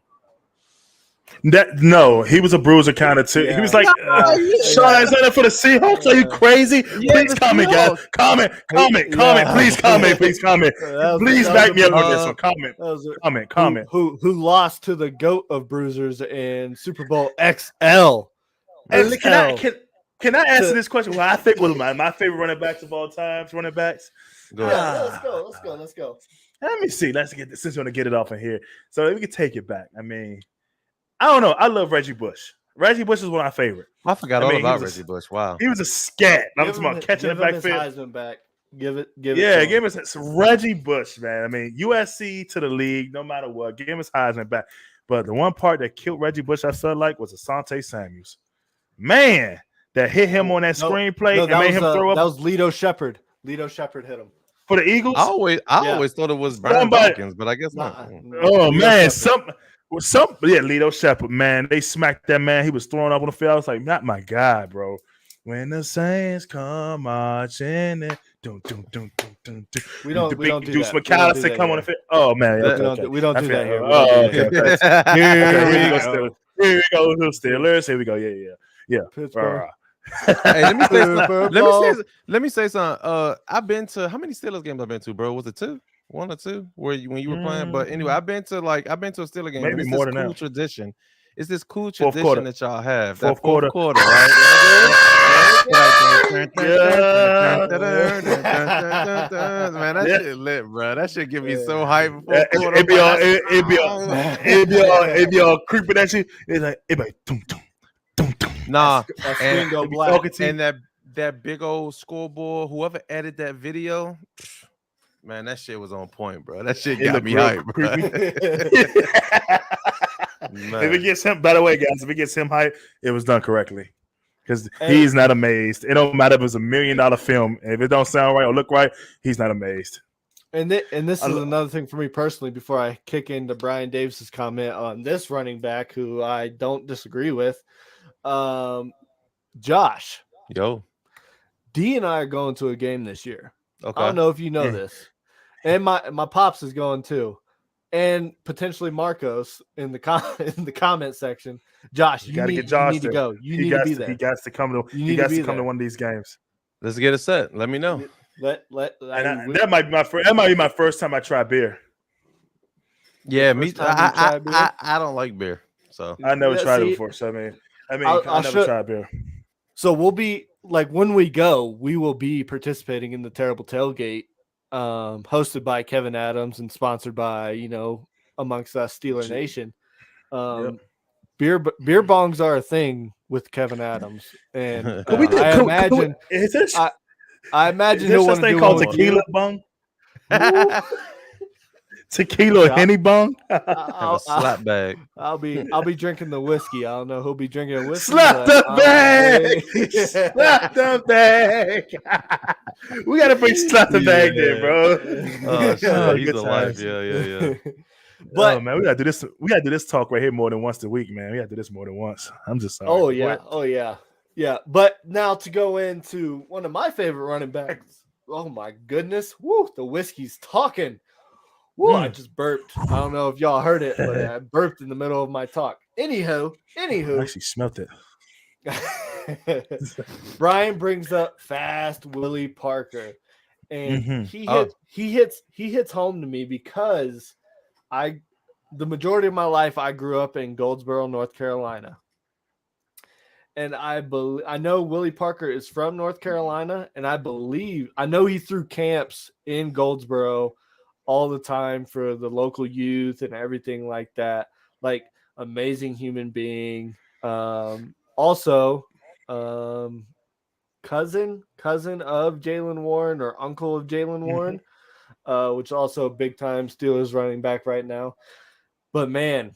He was a bruiser kind of too. Yeah. He was like Sean Alexander for the Seahawks. Are you crazy? Please comment, guys. Comment. Please comment. Please back me up on this one. Comment. Who lost to the GOAT of bruisers in Super Bowl XL? Can I answer this question? Well, I think one of my favorite running backs of all time. Running backs. Go ahead. Let's go. Let me see. Let's get this. Since you want to get it off in here, so we can take it back. I mean, I don't know. I love Reggie Bush. Reggie Bush is one of my favorite. I forgot all about Reggie Bush. Wow. He was a scat. I'm talking about catching the backfield. Heisman back. Give it. Give us Reggie Bush, man. I mean, USC to the league, no matter what. Give him his Heisman back. But the one part that killed Reggie Bush, I felt like, was Asante Samuels. Man, that hit him on that screenplay and made him throw up. That was Lito Shepherd. Lito Shepherd hit him. For the Eagles? I always thought it was Brian Dawkins, but I guess not. Oh, man. Lito Shepherd, man. They smacked that man. He was throwing up on the field. I was like, not my guy, bro. When the Saints come marching in. We don't do Deuce that. McAllister come on the field. Oh, man. We don't do that here. Oh, okay. Here we go. Steelers. Here we go. Yeah. Pittsburgh. Hey, let me say something. I've been to, how many Steelers games I've been to, bro? Was it 2? 1 or 2? When you were playing? But anyway, I've been to a Steelers game. Maybe more than that. Tradition. It's this cool tradition that y'all have. Fourth quarter, right? Man, that shit lit, bro. That shit get me so hyped. It be all creeping at you. It's like dum. Nah, and that big old scoreboard. Whoever edited that video, man, that shit was on point, bro. That shit got me hyped, bro. If it gets him, by the way, guys, if it gets him hyped, it was done correctly. because he's not amazed. It don't matter if it's $1 million film. If it don't sound right or look right, he's not amazed. And this is another thing for me personally before I kick into Brian Davis's comment on this running back who I don't disagree with. Josh. Yo. D and I are going to a game this year. Okay. I don't know if you know this. And my pops is going too. And potentially Marcos in the comment section. Josh, you need to go. You need to be there. He got to come to one of these games. Let's get a set. Let me know. That might be my first time I try beer. Yeah, me. I don't like beer, so I never tried it before. So I never tried beer. So we'll be like when we go, we will be participating in the Terrible Tailgate, hosted by Kevin Adams and sponsored by amongst us Steeler Nation. Beer bongs are a thing with Kevin Adams, and I imagine he'll want to do called tequila bong. Tequila Henny bong. Slap bag. I'll be drinking the whiskey. I don't know who'll be drinking a whiskey. Slap the bag. Slap the bag. We gotta bring slap the bag there, bro. Oh shit, he's alive. Yeah. But man, we gotta do this. We gotta do this talk right here more than once a week, man. We gotta do this more than once. I'm just sorry. Oh yeah. But now to go into one of my favorite running backs. Oh my goodness. Woo, the whiskey's talking. Woo, I just burped. I don't know if y'all heard it, but I burped in the middle of my talk. Anywho. I actually smelt it. Brian brings up fast Willie Parker. And he hits home to me because the majority of my life I grew up in Goldsboro, North Carolina. And I know Willie Parker is from North Carolina, and I know he threw camps in Goldsboro all the time for the local youth and everything like that. Like, amazing human being. Also, cousin of Jaylen Warren or uncle of Jaylen Warren, which also a big time Steelers running back right now. But man,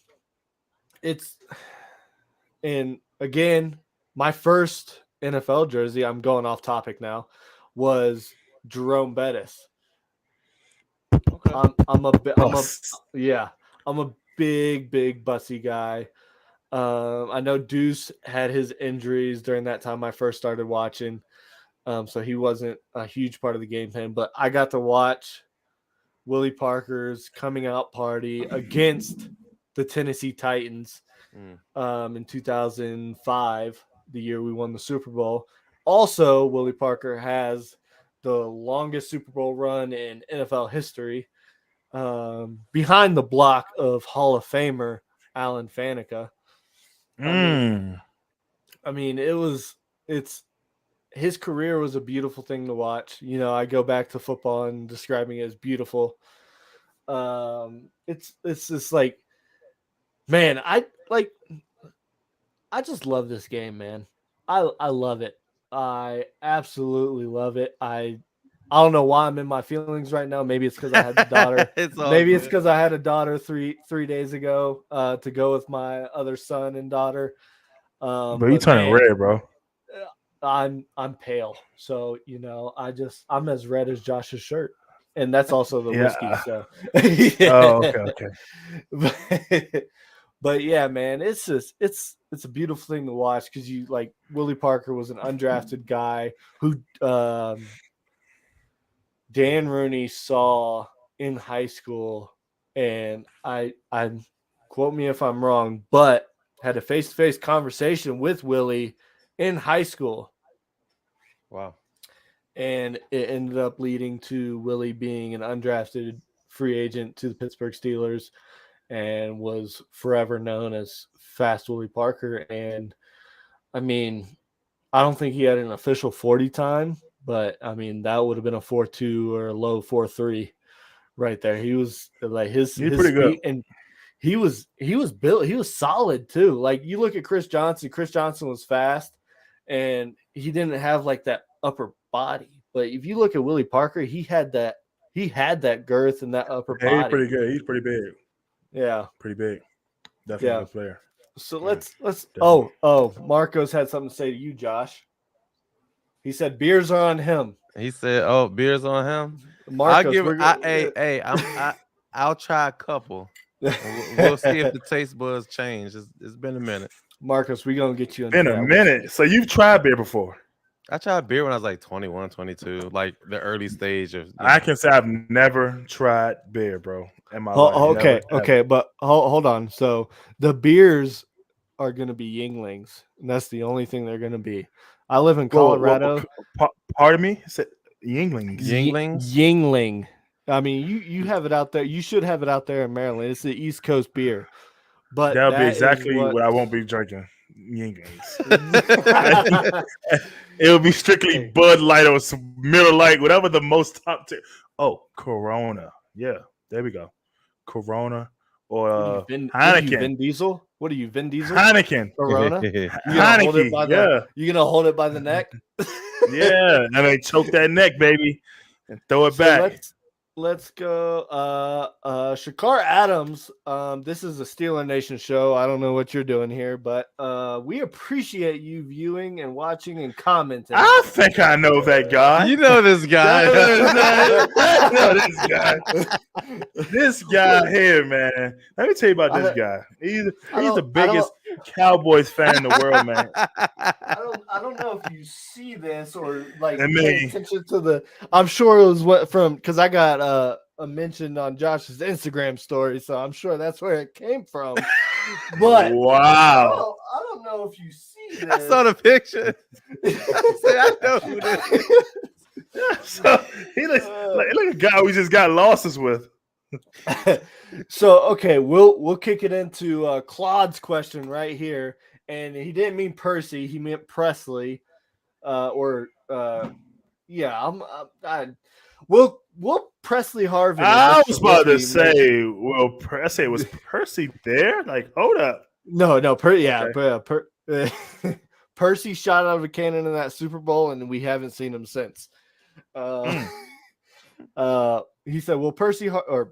and again, my first NFL jersey, I'm going off topic now, was Jerome Bettis. Okay. I'm a big bussy guy. I know Deuce had his injuries during that time I first started watching. So he wasn't a huge part of the game plan, but I got to watch Willie Parker's coming out party against the Tennessee Titans in 2005, the year we won the Super Bowl. Also, Willie Parker has the longest Super Bowl run in NFL history, behind the block of Hall of Famer Alan Faneca. I mean, his career was a beautiful thing to watch. I go back to football and describing it as beautiful. It's just like, man, I just love this game, man. I love it. I absolutely love it. I don't know why I'm in my feelings right now. Maybe it's because I had the daughter. It's because I had a daughter three days ago to go with my other son and daughter. But you turning red, bro. I'm pale, so I'm as red as Josh's shirt, and that's also the whiskey. So, Oh, okay. But yeah, man, it's a beautiful thing to watch because Willie Parker was an undrafted guy who Dan Rooney saw in high school, and I quote me if I'm wrong, but had a face-to-face conversation with Willie in high school. Wow. And it ended up leading to Willie being an undrafted free agent to the Pittsburgh Steelers and was forever known as Fast Willie Parker. And I mean, I don't think he had an official 40 time, but I mean, that would have been a 4.2 or a low 4.3 right there. He was like his pretty good. And he was built. He was solid too. Like, you look at Chris Johnson. Chris Johnson was fast, and he didn't have like that upper body. But if you look at Willie Parker, he had that girth and that upper body. He's pretty good. He's pretty big. Yeah, pretty big. Definitely a good player. So let's. Oh, Marcos had something to say to you, Josh. He said beers are on him. He said, "Oh, beers on him." Marcos, I'll try a couple. We'll see if the taste buds change. It's been a minute. Marcos, we're gonna get you in. Been a minute. So you've tried beer before? I tried beer when I was like 21, 22, like the early stage of. I can say I've never tried beer, bro, in my life. Okay, but hold on. So the beers are gonna be Yinglings, and that's the only thing they're gonna be. I live in Colorado. Pardon me? Yinglings. Yingling. I mean, you have it out there. You should have it out there in Maryland. It's the East Coast beer. But that'll be exactly what I won't be drinking. Yinglings. It'll be strictly Bud Light or some Miller Lite, whatever the most top tier. Oh, Corona. Yeah, there we go. Corona or Heineken. What are you, Vin Diesel? What are you, Vin Diesel? Heineken. Corona. Heineken. You're gonna hold it by the neck. Yeah, and they choke that neck, baby, and throw it back. Let's go. Shakar Adams. This is a Steeler Nation show. I don't know what you're doing here, but we appreciate you viewing and watching and commenting. I think I know that guy. You know this guy. I know this guy. This guy here, man. Let me tell you about this guy. He's the biggest Cowboys fan in the world, man. I don't know if you see this or pay attention to the. I'm sure it was because I got a mention on Josh's Instagram story, so I'm sure that's where it came from. But wow, I don't know if you see this. I saw the picture. I know who this is. So he looks like a guy we just got losses with. So okay, we'll kick it into Claude's question right here, and he didn't mean Percy, he meant Presley, Will Presley Harvin. I was about to say, was Percy there? Like, hold up. No, Percy shot out of a cannon in that Super Bowl, and we haven't seen him since. He said, "Will Presley Harvin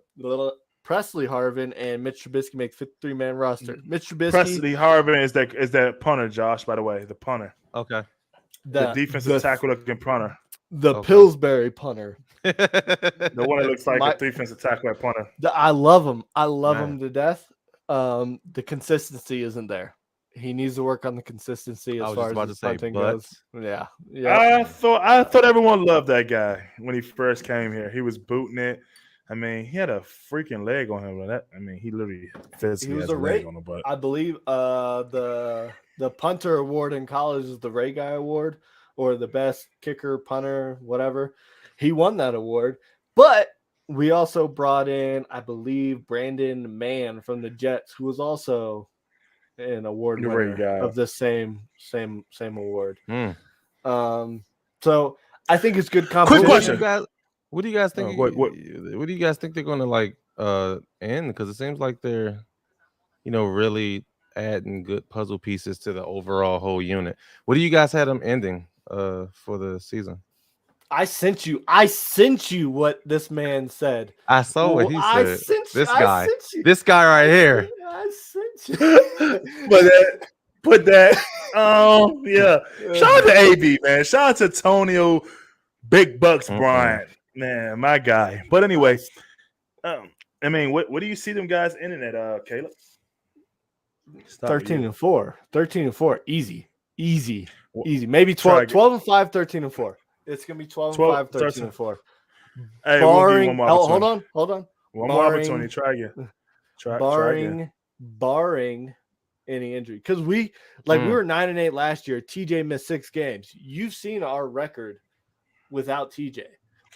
and Mitch Trubisky make 53-man roster?" Mitch Trubisky, Presley Harvin is that punter, Josh. By the way, the punter. Okay. The defensive tackle looking punter. The Pillsbury punter. The one that looks like a defensive tackle at punter. I love him. I love him to death. The consistency isn't there. He needs to work on the consistency as far as punting goes. Yeah. I thought everyone loved that guy when he first came here. He was booting it. I mean, he had a freaking leg on him. He literally physically has a leg on him. But I believe the punter award in college is the Ray Guy Award, or the best kicker, punter, whatever. He won that award. But we also brought in, I believe, Brandon Mann from the Jets, who was also an award winner of the same award. So I think it's good competition. Quick question. What do you guys think? What do you guys think they're going to end? Because it seems like they're, really adding good puzzle pieces to the overall whole unit. What do you guys have them ending for the season? I sent you what this man said. I saw what he said. This guy right here. I sent you. Put that. Yeah. Shout out to AB, man. Shout out to Antonio Big Bucks Bryant. Man, my guy. But anyway, what do you see them guys ending at, Kaleb? 13-4. 13-4. Easy. Maybe 12 and 5, 13-4. It's gonna be 12 and 5, 13-4. Hey, barring, we'll hold on. One more opportunity. Try again. Barring any injury, because we were 9-8 last year. TJ missed 6 games. You've seen our record without TJ.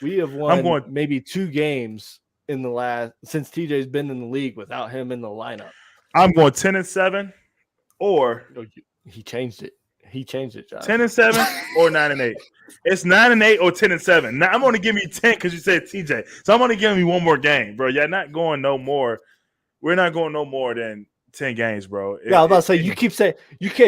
We have won maybe 2 games since TJ's been in the league without him in the lineup. I'm going 10-7, or he changed it. Josh. 10-7 or 9-8. It's 9-8 or 10-7. Now I'm going to give you 10 because you said TJ. So I'm going to give you one more game, bro. You're not going no more. We're not going no more than 10 games, bro. I was about to say you keep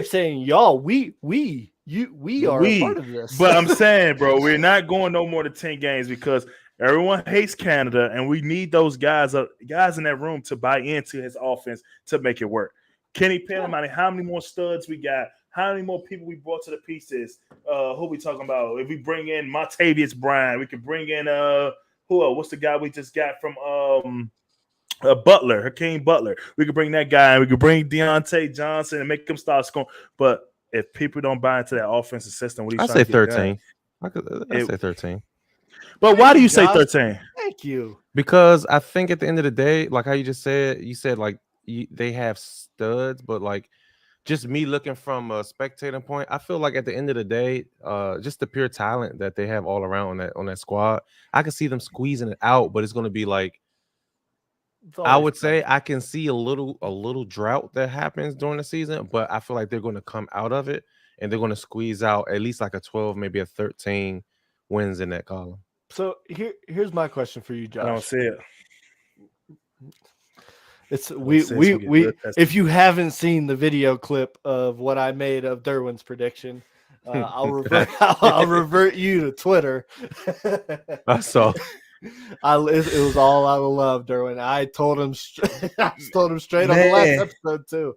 saying y'all. We are a part of this. But I'm saying, bro, we're not going no more than 10 games because everyone hates Canada, and we need those guys in that room to buy into his offense to make it work. Kenny Payne, how many more studs we got? How many more people we brought to the pieces? Who we talking about? If we bring in Montavious Bryant, we could bring in who else? What's the guy we just got from Butler, Hakeem Butler? We could bring that guy. We could bring Deontay Johnson and make him start scoring. But if people don't buy into that offensive system, what he's trying to get 13. I say 13. But why do you say 13? Thank you. Because I think at the end of the day, like how you said like they have studs, but like just me looking from a spectator point, I feel like at the end of the day, just the pure talent that they have all around on that squad, I can see them squeezing it out, but it's going to be like, I would say I can see a little drought that happens during the season, but I feel like they're going to come out of it and they're going to squeeze out at least like a 12, maybe a 13 wins in that column. So here's my question for you, Josh. I don't see it. It's we if you haven't seen the video clip of what I made of Derwin's prediction, I'll revert you to Twitter. I saw. It was all out of love, Derwin. I told him straight on the last episode too.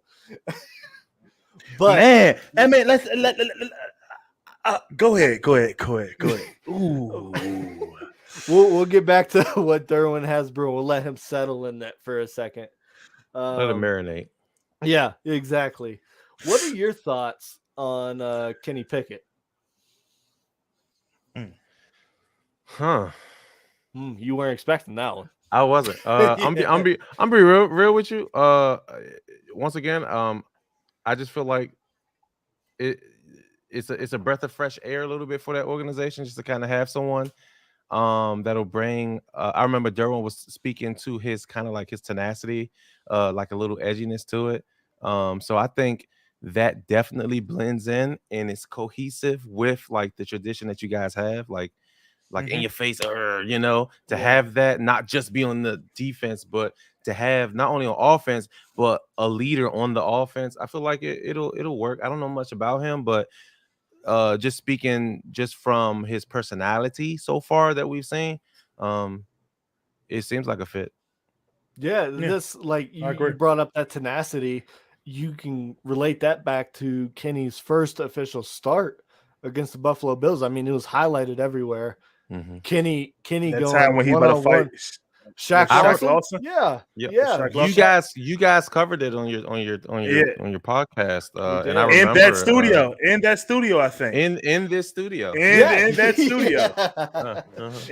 But man, I mean, let's go ahead. Ooh. We'll get back to what Derwin has brewing. We'll let him settle in that for a second. Let him marinate. Yeah, exactly. What are your thoughts on Kenny Pickett? You weren't expecting that one. I wasn't. I'm be real with you. Once again, I just feel like it's a breath of fresh air a little bit for that organization, just to kind of have someone that'll bring. I remember Derwin was speaking to his kind of like his tenacity, like a little edginess to it. So I think that definitely blends in and it's cohesive with like the tradition that you guys have, like in your face, to have that not just be on the defense, but to have not only on offense, but a leader on the offense. I feel like it'll work. I don't know much about him, but just speaking just from his personality so far that we've seen, it seems like a fit. Yeah. This like you brought up that tenacity. You can relate that back to Kenny's first official start against the Buffalo Bills. I mean, it was highlighted everywhere. Kenny that going time when he about to fight Shaq Lawson. Yeah. You guys covered it on your podcast. And I remember in that studio, I think. In this studio. In that studio.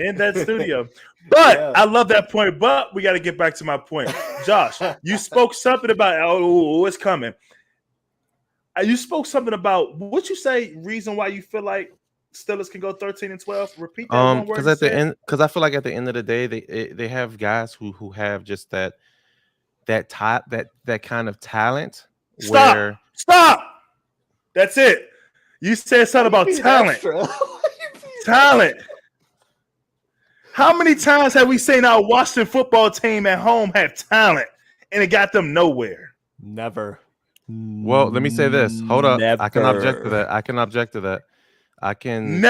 In that studio. But I love that point. But we got to get back to my point. Josh, you spoke something about it's coming. You spoke something about what you say, reason why you feel like Steelers can go 13-12. Repeat that one word. Because I feel like at the end of the day, they have guys who have just that kind of talent. Stop. That's it. You said something about talent. Talent. How many times have we seen our Washington football team at home have talent and it got them nowhere? Never. Well, let me say this. Hold up. Never. I can object to that. I can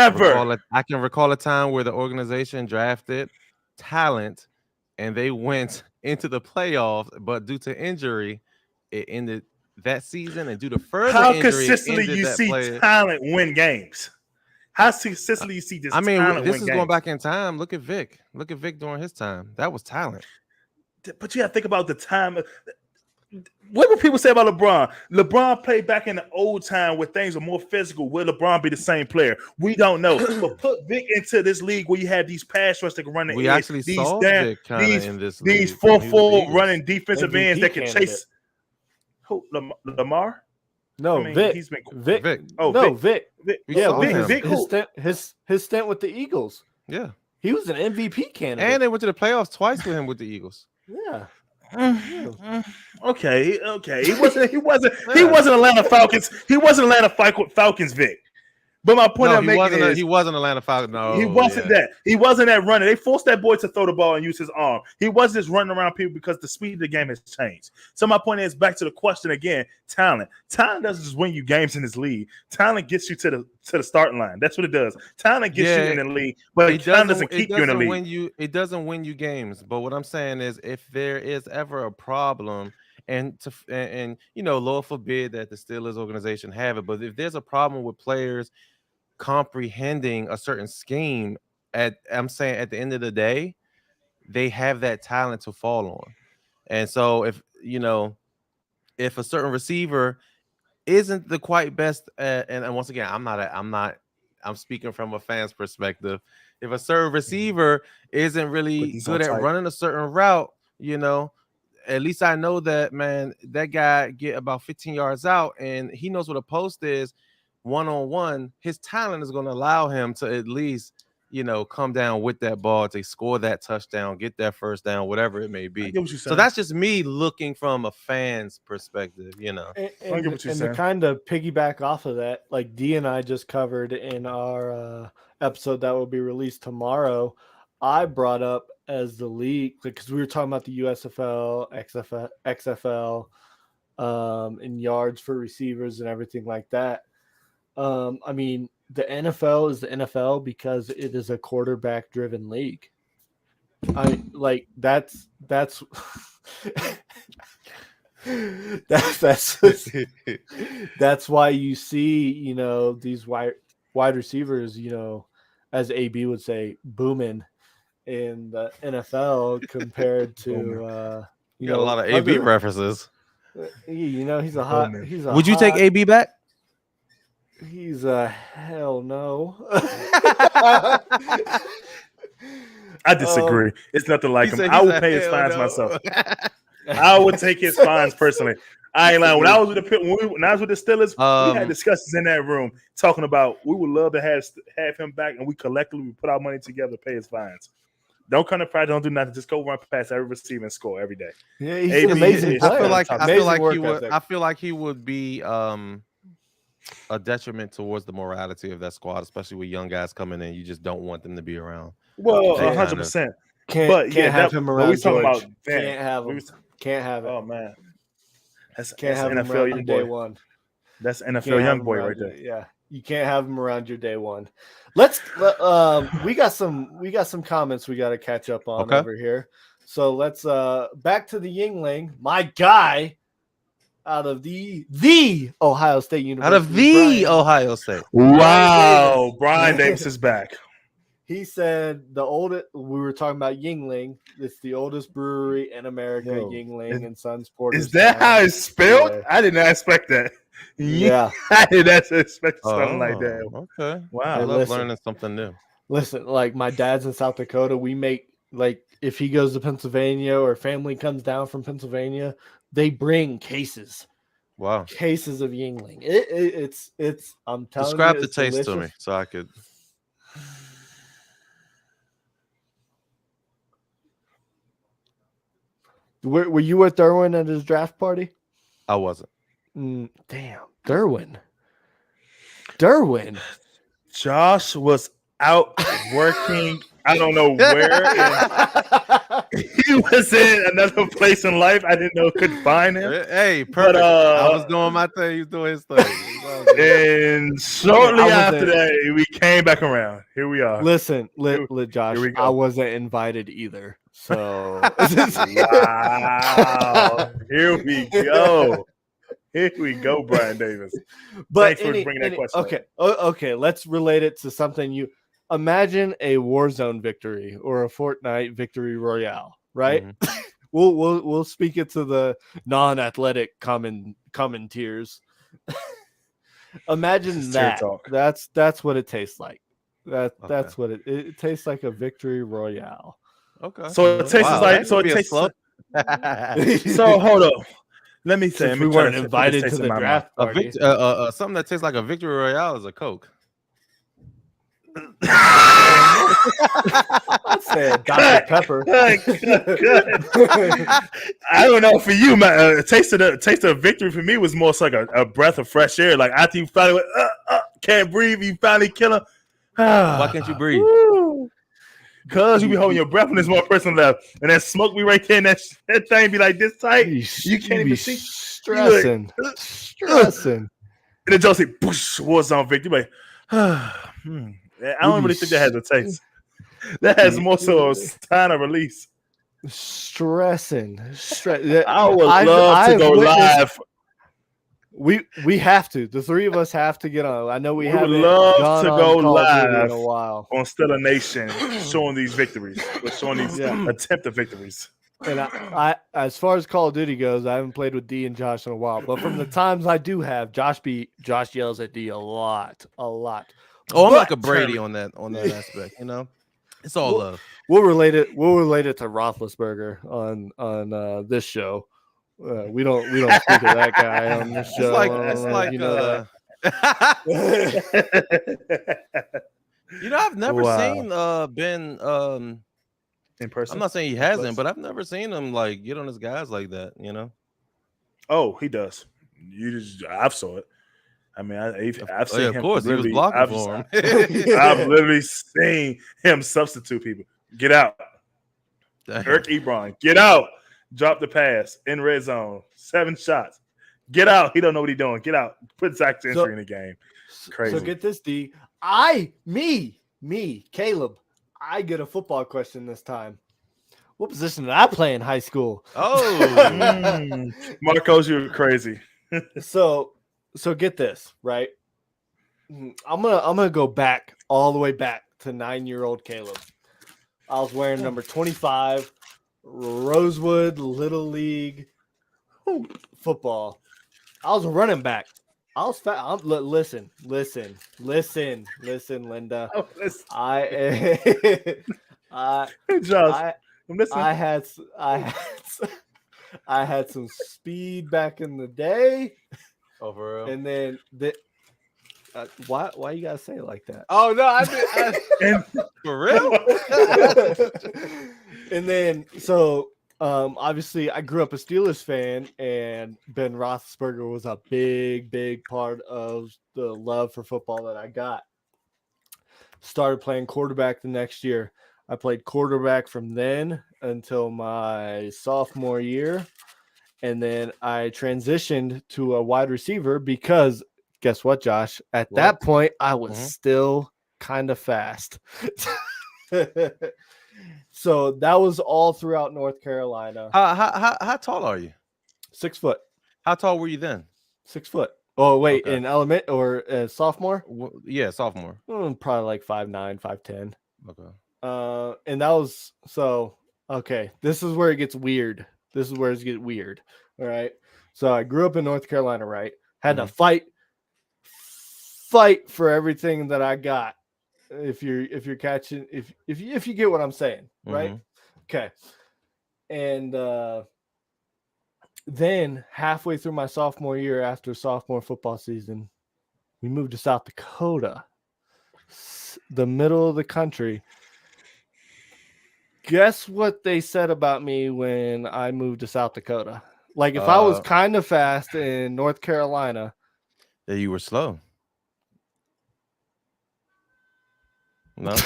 recall a time where the organization drafted talent and they went into the playoffs, but due to injury, it ended that season. And due to further injury, consistently you see talent win games? How consistently you see this? I mean, this is going back in time. Look at Vic. Look at Vic during his time. That was talent. But you got to think about the time. What would people say about LeBron? LeBron played back in the old time where things were more physical. Will LeBron be the same player? We don't know. But put Vic into this league where you have these pass rush that can run the We edge. actually saw Vic kind of in this league. These 4-4 running defensive ends that can chase. Who? Lamar? No, I mean, Vic. He's been Vic. Oh, no, Vic. Yeah, Vic. His stint with the Eagles. Yeah, he was an MVP candidate, and they went to the playoffs twice with him with the Eagles. Yeah. Okay. He wasn't Atlanta Falcons. He wasn't Atlanta Falcons Vic. But my point I'm making is he wasn't Atlanta Falcons. No, he wasn't that. He wasn't that runner. They forced that boy to throw the ball and use his arm. He wasn't just running around people because the speed of the game has changed. So my point is back to the question again: talent. Talent doesn't just win you games in this league. Talent gets you to the starting line. That's what it does. Talent gets you in the league, but talent doesn't keep you in the league. It doesn't win you games. But what I'm saying is, if there is ever a problem and Lord forbid that the Steelers organization have it, but if there's a problem with players comprehending a certain scheme, I'm saying at the end of the day, they have that talent to fall on. And so if a certain receiver isn't the quite best, and once again, I'm speaking from a fan's perspective. If a certain receiver isn't really good at running a certain route, at least I know that, man, that guy get about 15 yards out and he knows what a post is one-on-one. His talent is going to allow him to at least, come down with that ball to score that touchdown, get that first down, whatever it may be. So that's just me looking from a fan's perspective, And to kind of piggyback off of that, like D and I just covered in our episode that will be released tomorrow, I brought up as the league, because we were talking about the USFL, XFL, and yards for receivers and everything like that. I mean, the NFL is the NFL because it is a quarterback-driven league. That's that's why you see, these wide receivers, as AB would say, booming in the NFL compared to you got a lot of AB references. He's a hot. Would you take AB back? He's a hell no. I disagree. It's nothing like him. I would pay his fines myself. I would take his fines personally. I ain't lying. When I was with the Steelers, we had discussions in that room talking about we would love to have him back, and we collectively put our money together to pay his fines. Don't come to practice, don't do nothing. Just go run past every receiver and score every day. Yeah, he's an amazing player. I feel like he would be a detriment towards the morality of that squad, especially with young guys coming in. You just don't want them to be around. Well, 100%. Can't have him around. We talking about can't have him. Can't have it. Oh man, that's NFL young day one. That's NFL young boy right there. Yeah, you can't have him around your day one. We got some comments we got to catch up on over here. So let's back to the Yingling, my guy. Out of the Ohio State University. Ohio State. Wow. Brian Davis is back. He said we were talking about Yingling. It's the oldest brewery in America, Yingling and Sons Porter's. Is that how it's spelled? Yeah. I did not expect that. Yeah. I did not expect something like that. Okay. Wow. I love learning something new. Listen, like my dad's in South Dakota. We make, like, if he goes to Pennsylvania or family comes down from Pennsylvania, they bring cases. Wow. Cases of Yingling. It's I'm telling you. Describe the taste to me so I could. Were you with Derwin at his draft party? I wasn't. Damn. Derwin. Josh was out working. I don't know where. He was in another place in life. I didn't know could find him. Hey, perfect. But, I was doing my thing. He was doing his thing. And shortly after that, we came back around. Here we are. Listen, Josh, I wasn't invited either. So wow. Here we go. Here we go, Brian Davis. But thanks for bringing that question. Okay. Let's relate it to something you imagine: a Warzone victory or a Fortnite victory royale, right? Mm-hmm. we'll speak it to the non-athletic commentators. Imagine that. That's what it tastes like. That's what it tastes like, a victory royale. Okay. So it tastes so hold up. Let me say, we weren't invited to the draft party. Something that tastes like a victory royale is a Coke. I'd say Dr. Pepper. Good. I don't know for you, man. Taste of victory for me was more so like a breath of fresh air. Like after you finally went, can't breathe, you finally kill him. Why can't you breathe? Because you be holding your breath when there's one person left, and that smoke be right there, and that thing be like this tight. You can't even see. Stressing. And then just say, "Boosh!" Warzone victory. Like, I don't really think that has a taste. That has more so a sign of release. Stressing. I would love to go live. We have to. The three of us have to get on. I know we haven't would love gone to on go Call of Duty live in a while on Stella Nation, showing these victories, or showing these attempted victories. And I, as far as Call of Duty goes, I haven't played with D and Josh in a while. But from the times I do have, Josh yells at D a lot. Oh, I'm like a Brady on that aspect. You know, it's all love. We'll relate it to Roethlisberger on this show. We don't speak of that guy on this show. It's like you know that. You know, I've never seen Ben in person. I'm not saying he hasn't, but I've never seen him like get on his guys like that. You know? Oh, he does. I've saw it. I mean, I've seen him. Of course, he was blocking for him. I've literally seen him substitute people. Get out, Eric Ebron. Get out. Drop the pass in red zone. 7 shots. Get out. He don't know what he's doing. Get out. Put Zach Gentry in the game. Crazy. So get this, D. Me, Caleb. I get a football question this time. What position did I play in high school? Oh, Marcos, you're crazy. So get this, right? I'm gonna go back all the way back to 9-year-old Caleb. I was wearing number 25, Rosewood Little League football. I was a running back. I was fat. Listen, Linda. Oh, listen. I had some speed back in the day. Oh, for real? And then why you gotta say it like that? Oh no, for real. And then obviously I grew up a Steelers fan, and Ben Roethlisberger was a big part of the love for football that I got. Started playing quarterback the next year. I played quarterback from then until my sophomore year. And then I transitioned to a wide receiver because guess what, Josh? At that point, I was still kind of fast. So that was all throughout North Carolina. How tall are you? 6 foot. How tall were you then? 6 foot. Oh, wait, in element or sophomore? Yeah, sophomore. Probably like 5'9", 5'10". Okay. And that was okay. This is where it gets weird. All right. So I grew up in North Carolina, right? Had to fight for everything that I got. If you're catching, if you get what I'm saying, right? Okay. And then halfway through my sophomore year, after sophomore football season, we moved to South Dakota, the middle of the country. Guess what they said about me when I moved to South Dakota? Like, if I was kind of fast in North Carolina, that you were slow. No,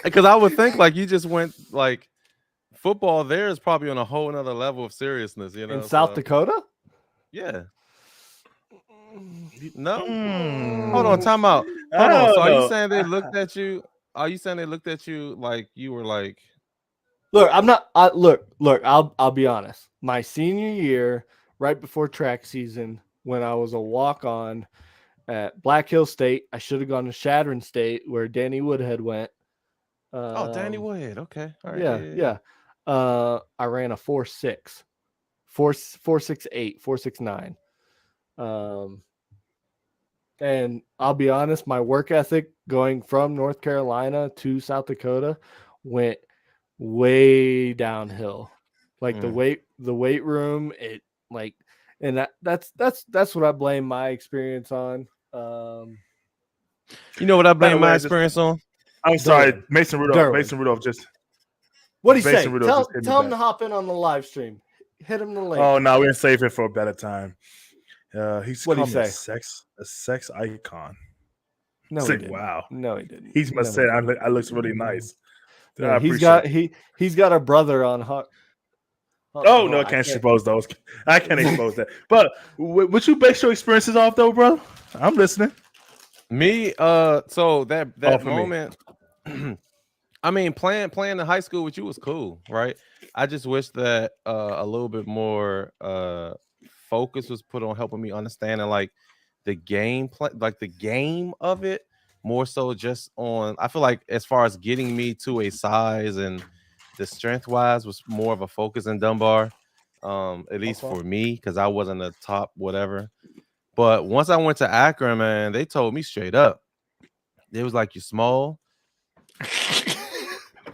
because I would think like you just went like football there is probably on a whole another level of seriousness. You know, in South Dakota. Yeah. No. Hold on. Time out. Hold on. So are you saying they looked at you? Are you saying they looked at you like you were like? Look, I'm not. Look. I'll be honest. My senior year, right before track season, when I was a walk-on at Black Hill State, I should have gone to Shadron State, where Danny Woodhead went. Danny Woodhead. Okay. All right. Yeah. I ran a 4.6, 4.68, 4.69. And I'll be honest, my work ethic going from North Carolina to South Dakota went way downhill. Like the weight room, it like, and that's what I blame my experience on. You know what I blame my experience on? I'm sorry, Mason Rudolph. Derwin. Mason Rudolph just. What do you say? Tell him to hop in on the live stream. Hit him the link. Oh no, we're gonna save it for a better time. He's what called me a sex icon. No, he didn't. Wow. No, he didn't. He must say I looks really nice. No, he's got a brother on hot. Oh no, I can't expose those. I can't expose that. But would you base your experiences off though, bro? I'm listening. Me, so that moment, I mean, playing in high school with you was cool, right? I just wish that a little bit more focus was put on helping me understanding like the gameplay, like the game of it, more so just on. I feel like as far as getting me to a size and the strength wise was more of a focus in Dunbar, at least for me, because I wasn't a top whatever. But once I went to Akron, man, they told me straight up, it was like, you're small.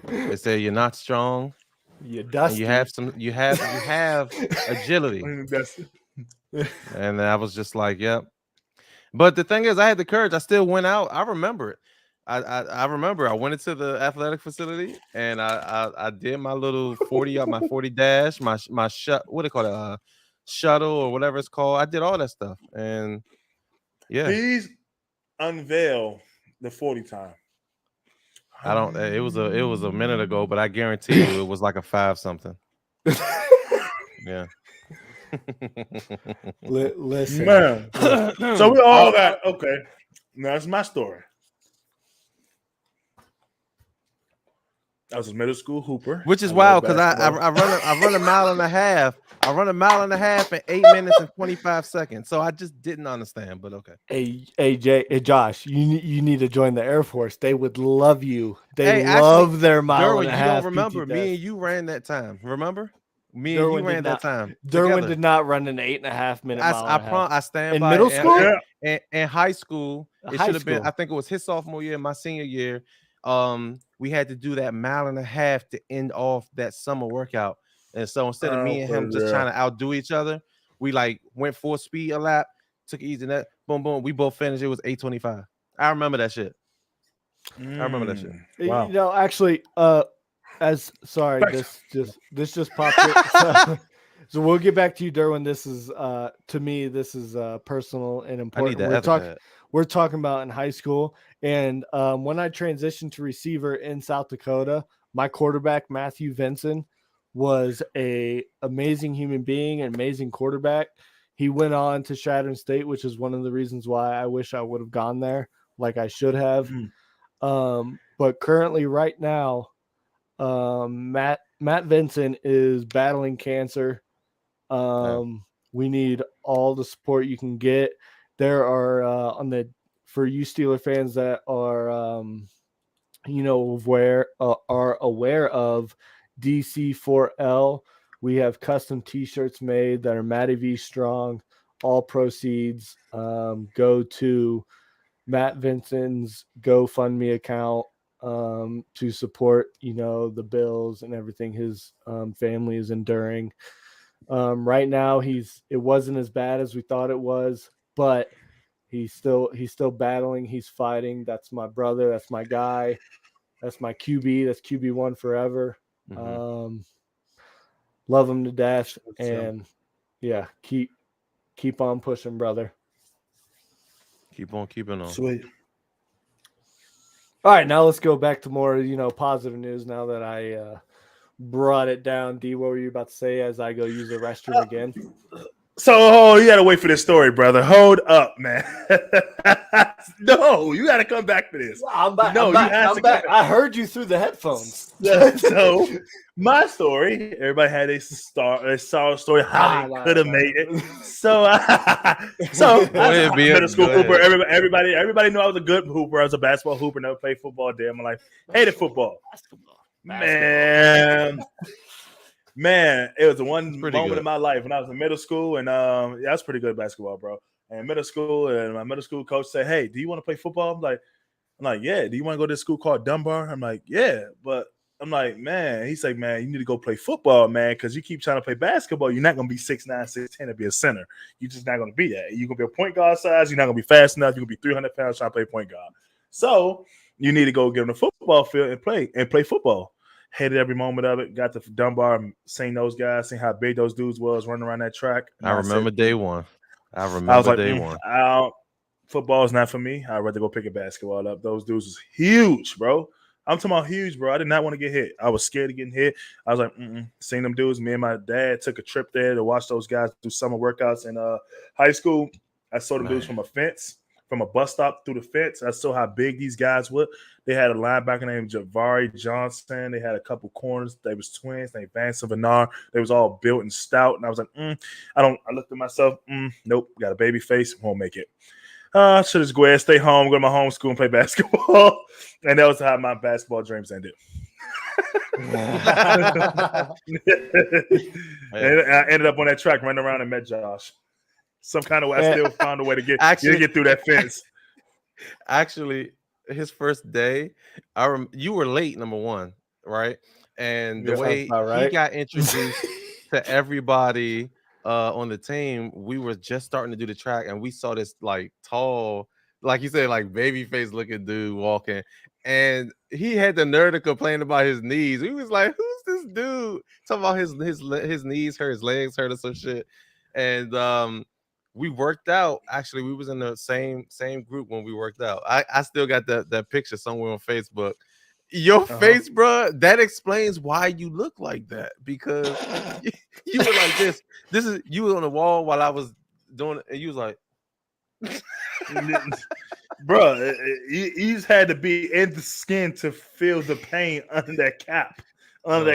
They say you're not strong. You're dusty. And you have agility. And I was just like, yep. But the thing is, I had the courage. I still went out. I remember it. I remember I went into the athletic facility and I did my little 40 up, my 40 dash, my what do they call it? Shuttle or whatever it's called. I did all that stuff. And yeah. Please unveil the 40 time. I don't. It was a minute ago, but I guarantee you it was like a 5 something. Yeah. Listen, man. So we all got okay. Now that's my story. I was a middle school hooper, which is wild because I run a mile and a half. I run a mile and a half in 8 minutes and 25 seconds. So I just didn't understand, but okay. Hey, Josh, you need to join the Air Force. They would love you. They love their mile Derwin, and a half. You don't remember me and you ran that time? Remember? Me Derwin and you ran that time. Derwin did not run an 8.5 minute mile. I stand in by middle school. In high school, it should have been. I think it was his sophomore year, my senior year. We had to do that mile and a half to end off that summer workout. And so instead of me and him just trying to outdo each other, we like went full speed a lap, took it easy, net, boom, boom. We both finished. It was 8:25. I remember that shit. I remember that shit. Wow. You know, actually, this just popped up. So we'll get back to you, Derwin. This is to me, this is personal and important. We're talking about in high school. And when I transitioned to receiver in South Dakota, my quarterback, Matthew Vinson, was an amazing human being, an amazing quarterback. He went on to Chadron State, which is one of the reasons why I wish I would have gone there like I should have. But currently right now, Matt Vinson is battling cancer. We need all the support you can get. There are for you Steeler fans that are are aware of DC4L. We have custom T-shirts made that are Matty V Strong. All proceeds go to Matt Vinson's GoFundMe account to support the bills and everything his family is enduring. Right now it wasn't as bad as we thought it was, but he's still battling. He's fighting. That's my brother. That's my guy. That's my QB. That's QB1 forever. Love him to death. And yeah, keep on pushing, brother. Keep on keeping on. Sweet. All right, now let's go back to more, positive news now that I brought it down. D, what were you about to say as I go use the restroom again? So you gotta wait for this story, brother. Hold up, man. No, you gotta come back for this. I'm back. No, I'm back. I heard you through the headphones. So my story, everybody had a solid story how they could have made it. So middle school hooper. Everybody knew I was a good hooper. I was a basketball hooper. Never played football a day in my life. Hated football. Man, it was the one moment in my life when I was in middle school, and I was pretty good at basketball, bro. And middle school, and my middle school coach said, "Hey, do you want to play football?" I'm like, yeah. Do you want to go to this school called Dunbar? I'm like, yeah, but I'm like, man. He's like, man, you need to go play football, man, because you keep trying to play basketball. You're not gonna be 6'9", 6'10" to be a center. You're just not gonna be that. You're gonna be a point guard size. You're not gonna be fast enough. You're gonna be 300 pounds trying to play point guard. So you need to go get on the football field and play football. Hated every moment of it. Got to Dunbar, seeing those guys, seeing how big those dudes was running around that track. I remember day one. I was like, day one. Football is not for me. I'd rather go pick a basketball up. Those dudes was huge, bro. I'm talking about huge, bro. I did not want to get hit. I was scared of getting hit. I was like, seeing them dudes. Me and my dad took a trip there to watch those guys do summer workouts in high school. I saw them dudes from a fence from a bus stop through the fence. I saw how big these guys were. They had a linebacker named Javari Johnson. They had a couple corners. They was twins named Vance and Bernard. They was all built and stout. And I was like, I looked at myself, nope, got a baby face, won't make it. I should just go ahead, stay home, go to my home school and play basketball. And that was how my basketball dreams ended. And I ended up on that track running around and met Josh. Some kind of way, I still found a way to get through that fence. Actually, his first day, you were late, number one, right? And the way he got introduced to everybody on the team, we were just starting to do the track, and we saw this like tall, like you said, like baby face looking dude walking, and he had the nerve to complain about his knees. We was like, "Who's this dude?" Talking about his knees hurt, his legs hurt, or some shit. And we worked out. Actually, we was in the same group when we worked out. I still got that picture somewhere on Facebook. Your face, bro, that explains why you look like that, because you were like this. This is you were on the wall while I was doing it, and you was like, bro, you just had to be in the skin to feel the pain under that cap,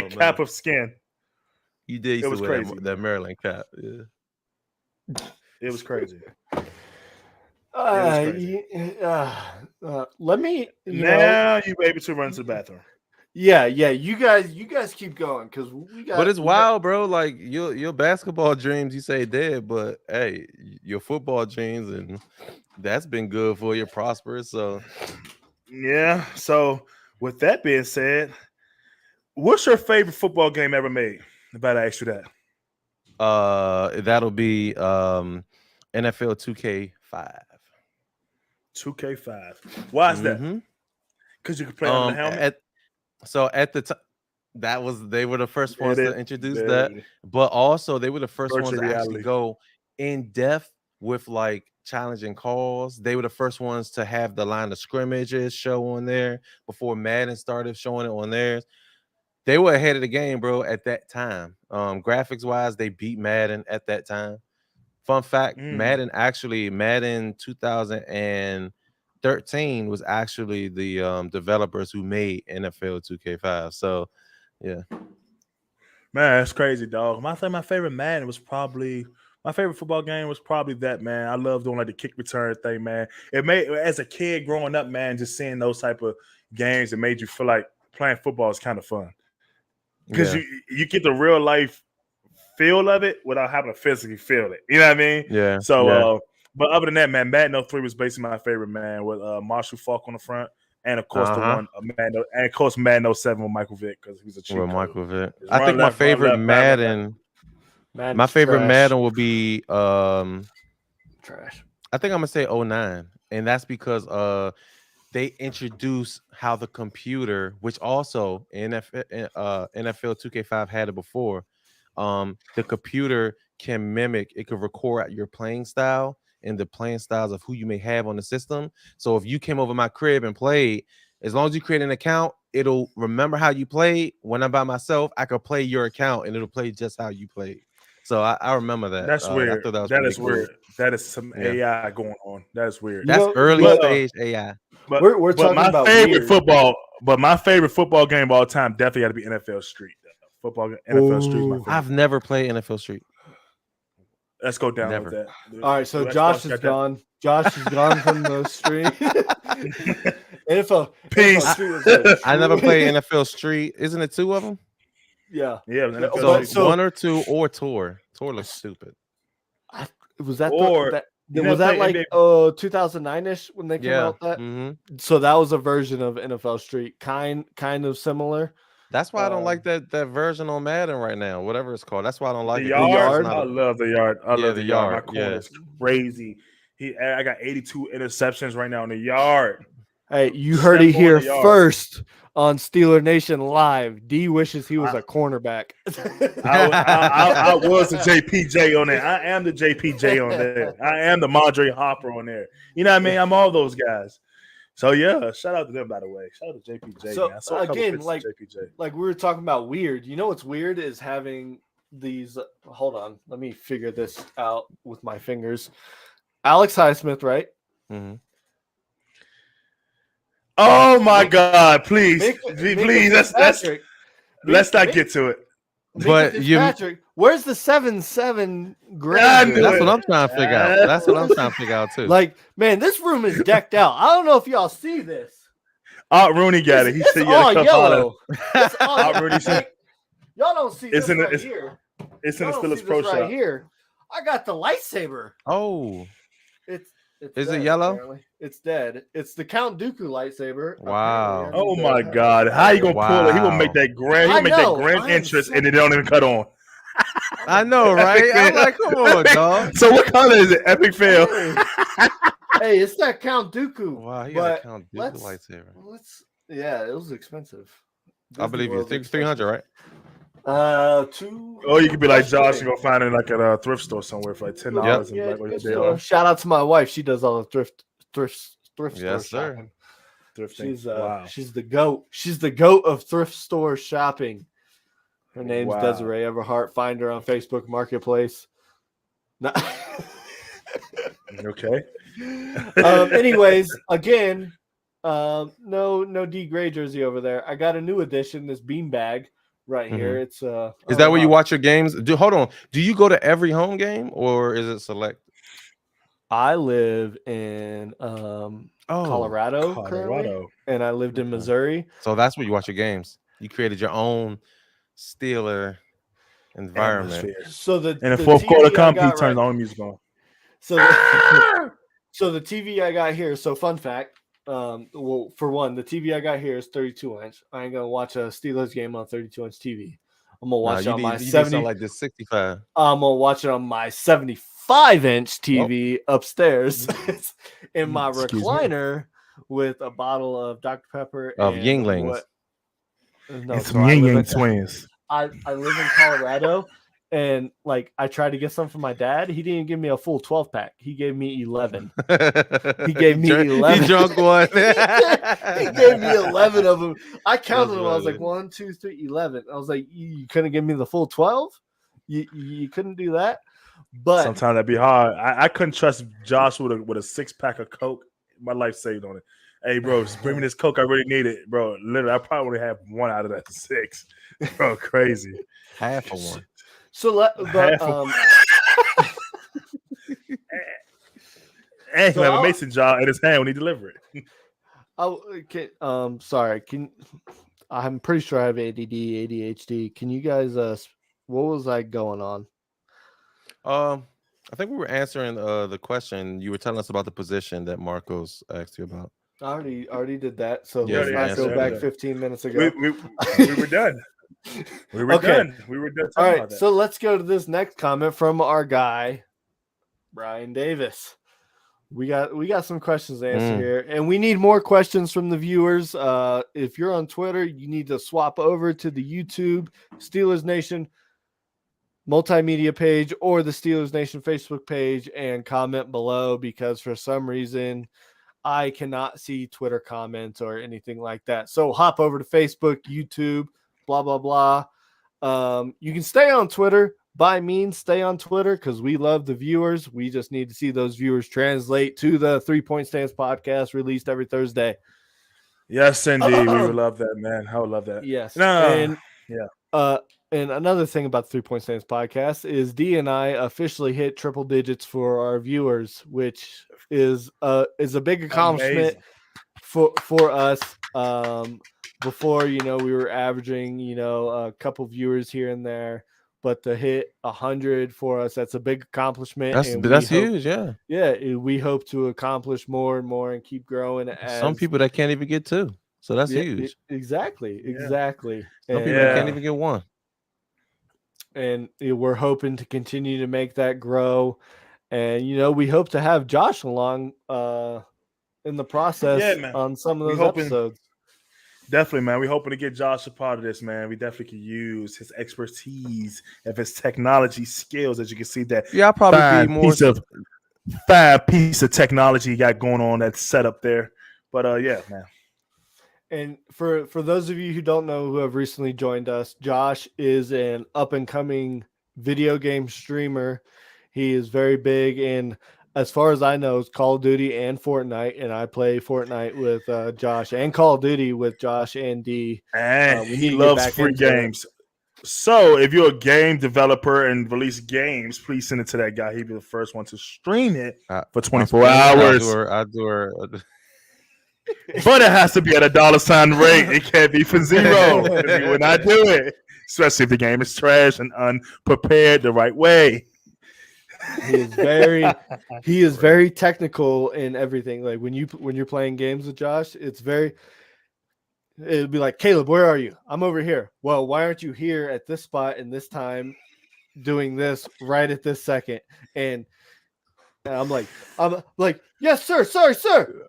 cap of skin. You did. It was crazy. That Maryland cap. Yeah, it was crazy. Let me. You able to run to the bathroom. Yeah. You guys keep going because we got. But it's wild, bro. Like your basketball dreams, you say dead, but hey, your football dreams, and that's been good for you, prosperous. So yeah. So with that being said, what's your favorite football game ever made? About to ask you that. That'll be NFL 2K5. 2K5. Why is that? Because you could play on the helmet. At the time, they were the first ones to introduce that, but also they were the first ones to actually go in depth with like challenging calls. They were the first ones to have the line of scrimmages show on there before Madden started showing it on theirs. They were ahead of the game, bro, at that time. Graphics wise, they beat Madden at that time. Fun fact, Madden 2013 was actually the developers who made NFL 2K5. So, yeah. Man, that's crazy, dog. My favorite Madden was probably my favorite football game was probably that, man. I love doing like the kick return thing, man. It made as a kid growing up, man, just seeing those type of games, it made you feel like playing football is kind of fun. Because you get the real life feel of it without having to physically feel it. You know what I mean? Yeah. So, but other than that, man, Madden 03 was basically my favorite, man, with Marshall Faulk on the front, and of course Madden 07 with Michael Vick because he was a cheat code. Michael Vick. I think my favorite Madden will be trash. I think I'm gonna say 09, and that's because they introduced how the computer, which also NFL 2K5 had it before. The computer can mimic, it can record your playing style and the playing styles of who you may have on the system. So if you came over my crib and played, as long as you create an account, it'll remember how you played. When I'm by myself, I could play your account and it'll play just how you played. So I remember that. That's weird. I thought that is cool. weird. That is some AI going on. That's weird. That's early stage AI. But we're talking my about favorite weird. football. But my favorite football game of all time definitely got to be NFL Street. NFL Street is my favorite. I've never played NFL Street. Let's go down with that. Dude. All right, so Josh is gone. Josh is gone from the street. NFL Street. I never played NFL Street. Isn't it two of them? Yeah. So one or two or Tour. Tour looks stupid. Was that like 2009-ish when they came out with that? Mm-hmm. So that was a version of NFL Street, kind of similar. That's why I don't like that version on Madden right now, whatever it's called. That's why I don't like the yard. I love the yard. I love the yard. My corner is crazy. I got 82 interceptions right now in the yard. Hey, you heard it here first on Steeler Nation Live. D wishes he was a cornerback. I was the JPJ on there. I am the JPJ on there. I am the Mondre Hopper on there. You know what I mean? I'm all those guys. So yeah, shout out to them, by the way. Shout out to JPJ. So man. I saw again, JPJ. like we were talking about weird. You know what's weird is having these. Hold on, let me figure this out with my fingers. Alex Highsmith, right? Mm-hmm. Oh my God! Please, please, let's not get to it. But Patrick, where's the 7-7 Granger? That's what I'm trying to figure out. That's what I'm trying to figure out too. Like, man, this room is decked out. I don't know if y'all see this. Rooney got it. He said, all yellow. It's all Rooney said, y'all don't see this right here. It's in the Steelers Pro Shop right here. I got the lightsaber. Oh, it's is dead, it yellow? Apparently. It's dead. It's the Count Dooku lightsaber. Wow. Oh my God! How you gonna pull it? He will make that grand. He'll make that grand entrance, and it don't even cut on. I know, right? I'm like, come on, dog. So what color is it? Epic fail. Hey, it's that Count Dooku. Wow, you got a Count Dooku lightsaber. Yeah, it was expensive. I believe you. 300, right? 2. Oh, you could be like Josh and go find it like at a thrift store somewhere for like $10. Shout out to my wife. She does all the thrift store yes, shopping. Thrifting. She's the goat. She's the goat of thrift store shopping. Her name's Desiree Everhart. Find her on Facebook Marketplace. Okay. Anyways, again, no D Gray jersey over there. I got a new edition, this beanbag right here. It's is that where you watch your games? Hold on. Do you go to every home game or is it select? I live in Colorado currently, and I lived in Missouri. So that's where you watch your games. You created your own Steeler environment. So the fourth quarter comes, he turns on music on. So the TV I got here. So fun fact. Well, for one, the TV I got here is 32-inch. I ain't gonna watch a Steelers game on 32-inch TV. I'm gonna watch it on my 70. Like this 65. I'm gonna watch it on my 75-inch TV upstairs in my recliner with a bottle of Dr. Pepper of Yinglings. And some Yingling twins. I live in Colorado. And like I tried to get some for my dad. He didn't give me a full 12-pack. He gave me 11. He gave me 11. He drunk one. He gave me 11 of them. I counted them. I was like 1, 2, 3, 11. I was like, you couldn't give me the full 12? You couldn't do that? But sometimes that'd be hard. I couldn't trust Josh with a 6-pack of Coke. My life saved on it. Hey, bro, just bring me this Coke. I really need it, bro. Literally, I probably would have 1 out of that 6. Bro, crazy. Half of one. So and he'll have a mason jar in his hand when he deliver it. Sorry. I'm pretty sure I have ADD, ADHD. Can you guys what was I going on? I think we were answering the question. You were telling us about the position that Marcos asked you about. I already did that. So let's not go back 15 minutes ago. We were done. We were done. All right, so let's go to this next comment from our guy, Brian Davis. We got some questions to answer here, and we need more questions from the viewers. If you're on Twitter, you need to swap over to the YouTube Steelers Nation multimedia page or the Steelers Nation Facebook page and comment below, because for some reason I cannot see Twitter comments or anything like that. So hop over to Facebook, YouTube, blah, blah, blah. You can stay on Twitter. By means, stay on Twitter because we love the viewers. We just need to see those viewers translate to the 3 Point Stance podcast released every Thursday. Yes, indeed. We would love that, man. I would love that. Yes. And another thing about the 3 Point Stance podcast is D and I officially hit triple digits for our viewers, which is a big accomplishment for us. Before, we were averaging, a couple viewers here and there, but to hit 100 for us, that's a big accomplishment. That's huge, yeah. Yeah, we hope to accomplish more and more and keep growing. Some people that can't even get 2, so that's huge. Exactly. Some people that can't even get 1. And we're hoping to continue to make that grow. And, we hope to have Josh along in the process on some of those episodes. Definitely, man. We're hoping to get Josh a part of this, man. We definitely could use his expertise of his technology skills. As you can see, that I'll probably be more piece of technology he got going on that's set up there. But yeah, man. And for those of you who don't know, who have recently joined us, Josh is an up and coming video game streamer. He is very big in as far as I know, it's Call of Duty and Fortnite, and I play Fortnite with Josh, and Call of Duty with Josh and D. And he loves free games. So if you're a game developer and release games, please send it to that guy. He'll be the first one to stream it for 24 hours. I do. But it has to be at $$ rate. It can't be for $0. We would not do it, especially if the game is trash and unprepared the right way. He is very technical in everything. Like when you're playing games with Josh, it'd be like, Caleb, where are you? I'm over here. Well, why aren't you here at this spot and this time doing this right at this second? And I'm like, yes, sir. Sorry, sir.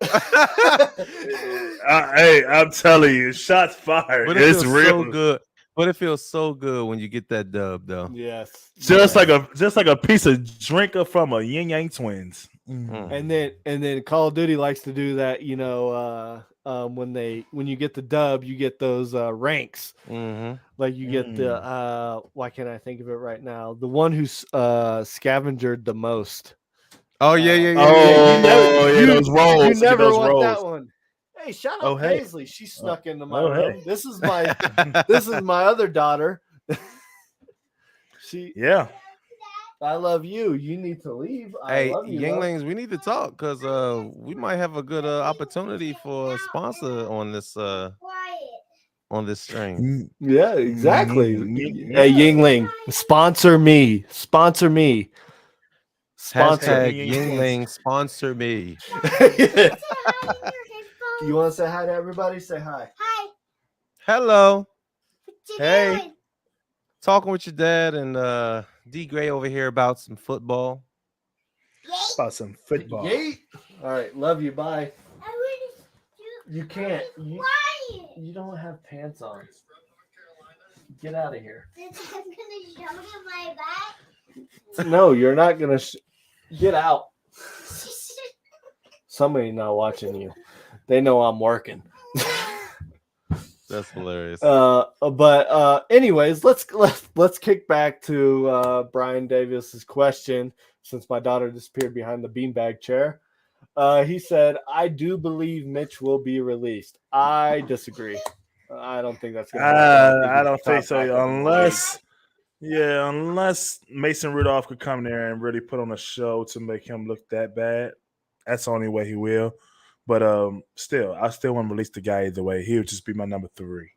Hey, I'm telling you, shots fired. It's real so good. But it feels so good when you get that dub, though. Yes, just like a piece of drink from a Yin Yang Twins. And then Call of Duty likes to do that. You know, when you get the dub, you get those ranks. Like you get the why can't I think of it right now? The one who's scavengered the most. Oh yeah. Those rolls. You never those want rolls. that one. Hey, shout out Paisley. She snuck into my room. Hey. This is my other daughter. I love you. You need to leave. Hey, Yinglings, we need to talk because we might have a good opportunity for a sponsor on this stream. Yeah, exactly. Hey, Yingling, sponsor me. Hashtag Yingling, sponsor me. You want to say hi to everybody? Say hi. Hi. Hello. Hey. Doing? Talking with your dad and D Gray over here about some football. About some football. Yay. All right. Love you. Bye. You can't. You don't have pants on. Get out of here. I'm gonna show you my back. No, you're not gonna. Get out. Somebody not watching you. They know I'm working. That's hilarious. But anyways, let's kick back to Brian Davis's question. Since my daughter disappeared behind the beanbag chair, he said, "I do believe Mitch will be released." I disagree. I don't think that's gonna happen. I don't think so, unless Mason Rudolph could come there and really put on a show to make him look that bad. That's the only way he will. But I still want to release the guy either way. He would just be my number 3.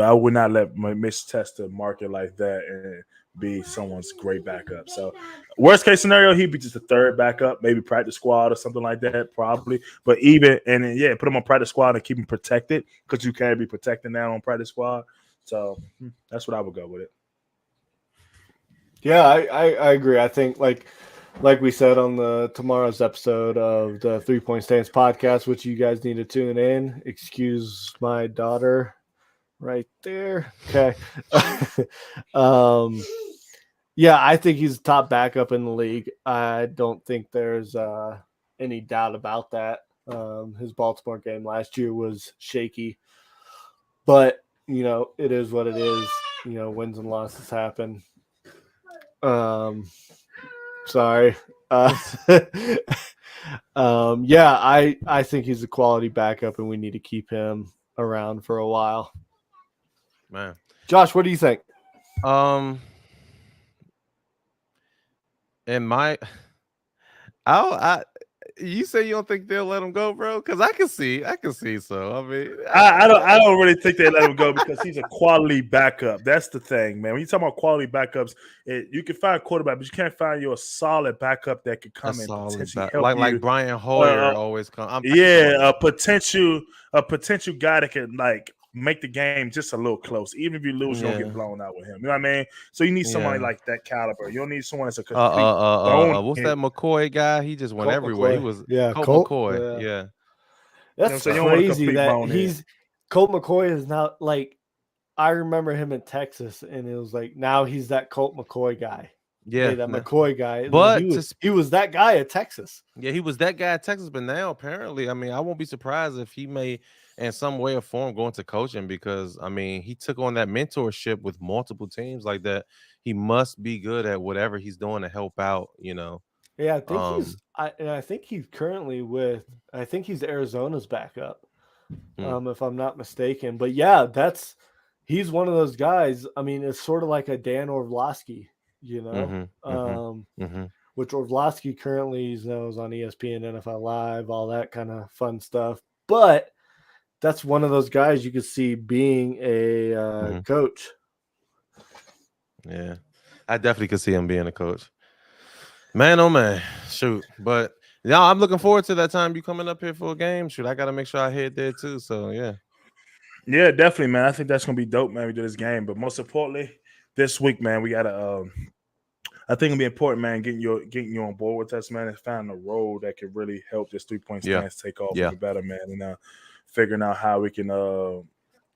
I would not let Mitch Tester market like that and be someone's great backup. So worst case scenario, he'd be just a 3rd backup, maybe practice squad or something like that, probably. But put him on practice squad and keep him protected because you can't be protecting now on practice squad. So that's what I would go with it. Yeah, I agree. I think like we said on tomorrow's episode of the 3 Point Stance podcast, which you guys need to tune in. Excuse my daughter right there. Okay. Yeah, I think he's the top backup in the league. I don't think there's any doubt about that. His Baltimore game last year was shaky, but it is what it is. Wins and losses happen. Sorry. Yeah, I think he's a quality backup and we need to keep him around for a while. Man. Josh, what do you think? You say you don't think they'll let him go, bro? Because I can see. So I mean, I don't really think they let him go because he's a quality backup. That's the thing, man. When you talk about quality backups, you can find a quarterback, but you can't find you a solid backup that could come in potentially help you. Like Brian Hoyer always come. A potential guy that can make the game just a little close. Even if you lose, you don't get blown out with him. You know what I mean? So you need somebody like that caliber. You don't need someone that's a complete what's that McCoy guy? He just went Colt everywhere. McCoy. He was Colt McCoy. Yeah. That's crazy that Colt McCoy is now I remember him in Texas and it was now he's that Colt McCoy guy. Yeah, that McCoy guy. But he was that guy at Texas. Yeah, he was that guy at Texas, but now apparently, I mean, I won't be surprised if he may in some way or form go into coaching because I mean he took on that mentorship with multiple teams like that. He must be good at whatever he's doing to help out, Yeah, I think I think he's currently with. I think he's Arizona's backup, if I'm not mistaken. But yeah, he's one of those guys. I mean, it's sort of like a Dan Orlovsky, you know, which Orlovsky currently knows on ESPN, NFL Live, all that kind of fun stuff. But that's one of those guys you could see being a coach. Yeah, I definitely could see him being a coach. Man, oh man, shoot! But yeah, I'm looking forward to that time you coming up here for a game. Shoot, I gotta make sure I head there too. So yeah, definitely, man. I think that's gonna be dope, man. We do this game, but most importantly, this week, man, we gotta. I think it'll be important, man, getting you on board with us, man, and finding a role that can really help this 3-point stance take off even better, man, and figuring out how we can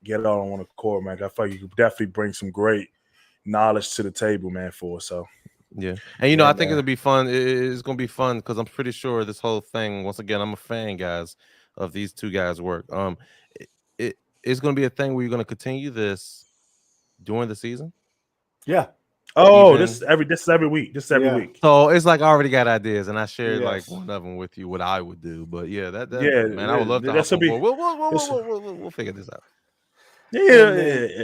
get it all on one accord, man. I feel like you could definitely bring some great knowledge to the table, man, for us. So. Yeah, and I think it'll be fun. It's gonna be fun because I'm pretty sure this whole thing. Once again, I'm a fan, guys, of these two guys' work. It's gonna be a thing where you're gonna continue this during the season. Yeah. Oh, this is every week. This is every week. So it's like I already got ideas, and I shared like one of them with you. What I would do, but man, I would love to. We'll figure this out. Yeah.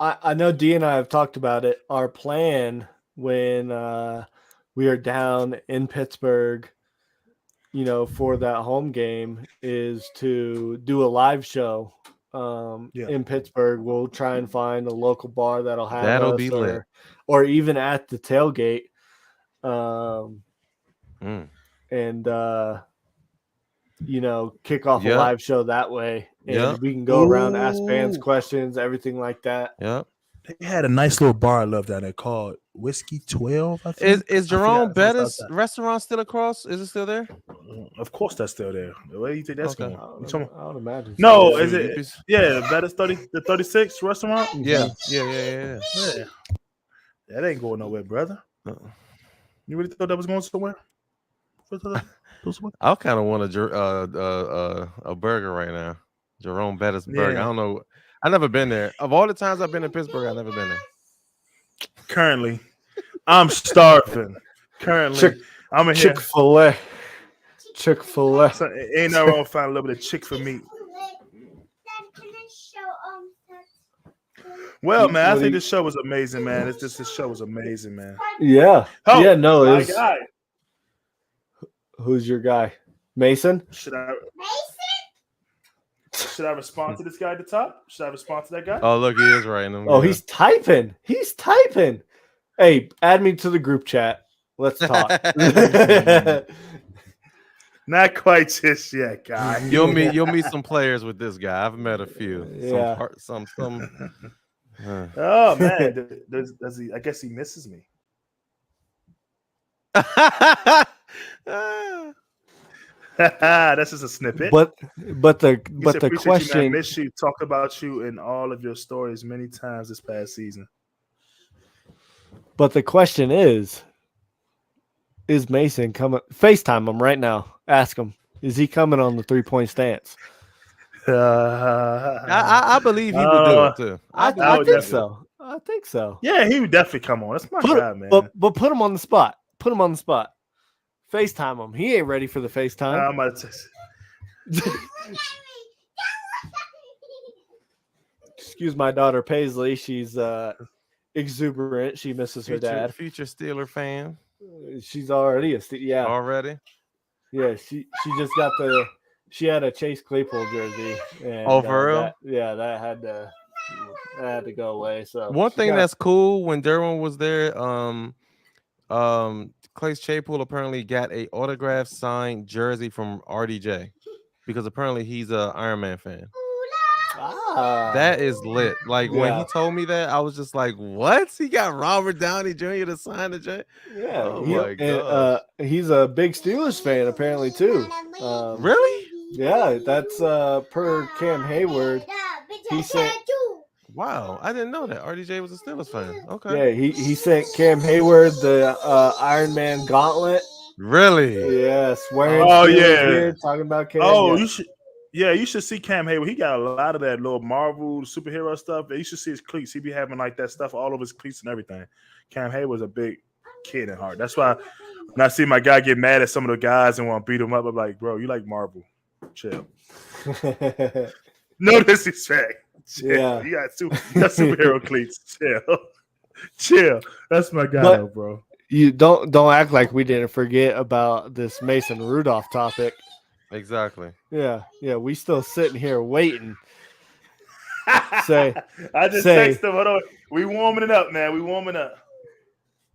I know D and I have talked about it. Our plan when we are down in Pittsburgh, for that home game is to do a live show in Pittsburgh. We'll try and find a local bar that'll be lit. Or even at the tailgate. And kick off a live show that way. And we can go around, ask fans questions, everything like that. Yeah. They had a nice little bar I love down there called Whiskey 12. I think. Is Jerome Bettis restaurant still across? Is it still there? Of course, that's still there. Where do you think that's going? I would imagine. No, is it? Yeah, Bettis 36 restaurant. Yeah. That ain't going nowhere, brother. You really thought that was going somewhere? I kind of want a burger right now. Jerome Bettis burger. I don't know. I've never been there. Of all the times I've been in Pittsburgh, I've never been there. Currently, I'm starving. I'm in here. Chick-fil-A. So, ain't no wrong find a little bit of Chick-fil-A. Well, man, I think this show was amazing, man. This show was amazing, man. Yeah. Oh, yeah, no, my it's guy. Who's your guy? Mason? Should I respond to this guy at the top? Should I respond to that guy? Oh, look, he is writing them. Oh, he's typing. Hey, add me to the group chat. Let's talk. Not quite just yet, guy. You'll meet some players with this guy. I've met a few. Yeah. Some. Oh man, does he? I guess he misses me. That's just a snippet. But the question, I miss you. Talked about you in all of your stories many times this past season. But the question is Mason coming? FaceTime him right now. Ask him. Is he coming on the 3-point stance? I believe he would do it too. I think so. Yeah, he would definitely come on. That's my guy, man. But put him on the spot. FaceTime him. He ain't ready for the FaceTime. I'm about to Excuse my daughter Paisley. She's exuberant. She misses her dad. Future Steeler fan. She's already Already? Yeah, she just got she had a Chase Claypool jersey. And, for real? That had to go away. So one thing that's cool when Derwin was there, Chase Claypool apparently got a autographed signed jersey from RDJ because apparently he's a Iron Man fan. That is lit. Like when he told me that, I was just like, "What? He got Robert Downey Jr. to sign the jersey?" Yeah. Oh my god. He's a big Steelers fan apparently too. Really? Yeah, that's per Cam Hayward. He sent. Wow, I didn't know that RDJ was a Steelers fan. Okay. Yeah, he sent Cam Hayward the Iron Man gauntlet. Really? Yes. Wearing gear, talking about Cam. Oh, you should. Yeah, you should see Cam Hayward. He got a lot of that little Marvel superhero stuff. You should see his cleats. He be having like that stuff all over his cleats and everything. Cam Hayward's a big kid at heart. That's why When I see my guy get mad at some of the guys and want to beat him up, I'm like, bro, you like Marvel. Chill. No disrespect. Chill. Yeah. You got superhero cleats. Chill. That's my guy, though, bro. You don't act like we didn't forget about this Mason Rudolph topic. Exactly. Yeah. We still sitting here waiting. I just texted him. Hold on. We warming it up, man. We warming up.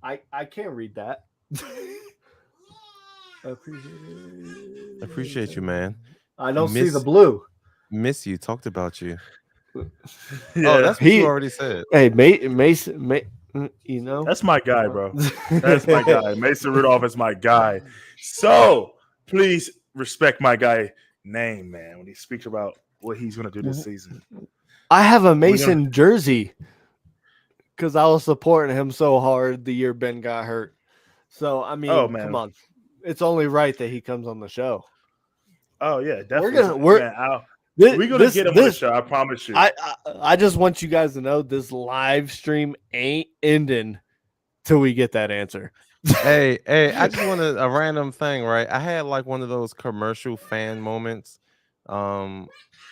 I can't read that. Appreciate you, man. I don't see the blue. Miss you. Talked about you. Yeah. Oh, that's what you already said. Hey, Mason, you know, that's my guy, bro. That's my guy. Mason Rudolph is my guy. So please respect my guy name, man, when he speaks about what he's going to do this season. I have a Mason jersey because I was supporting him so hard the year Ben got hurt. So I mean, come on, it's only right that he comes on the show. Oh yeah, definitely. We're gonna get him on the show. I promise you. I just want you guys to know this live stream ain't ending till we get that answer. hey, I just wanted a random thing, right? I had like one of those commercial fan moments.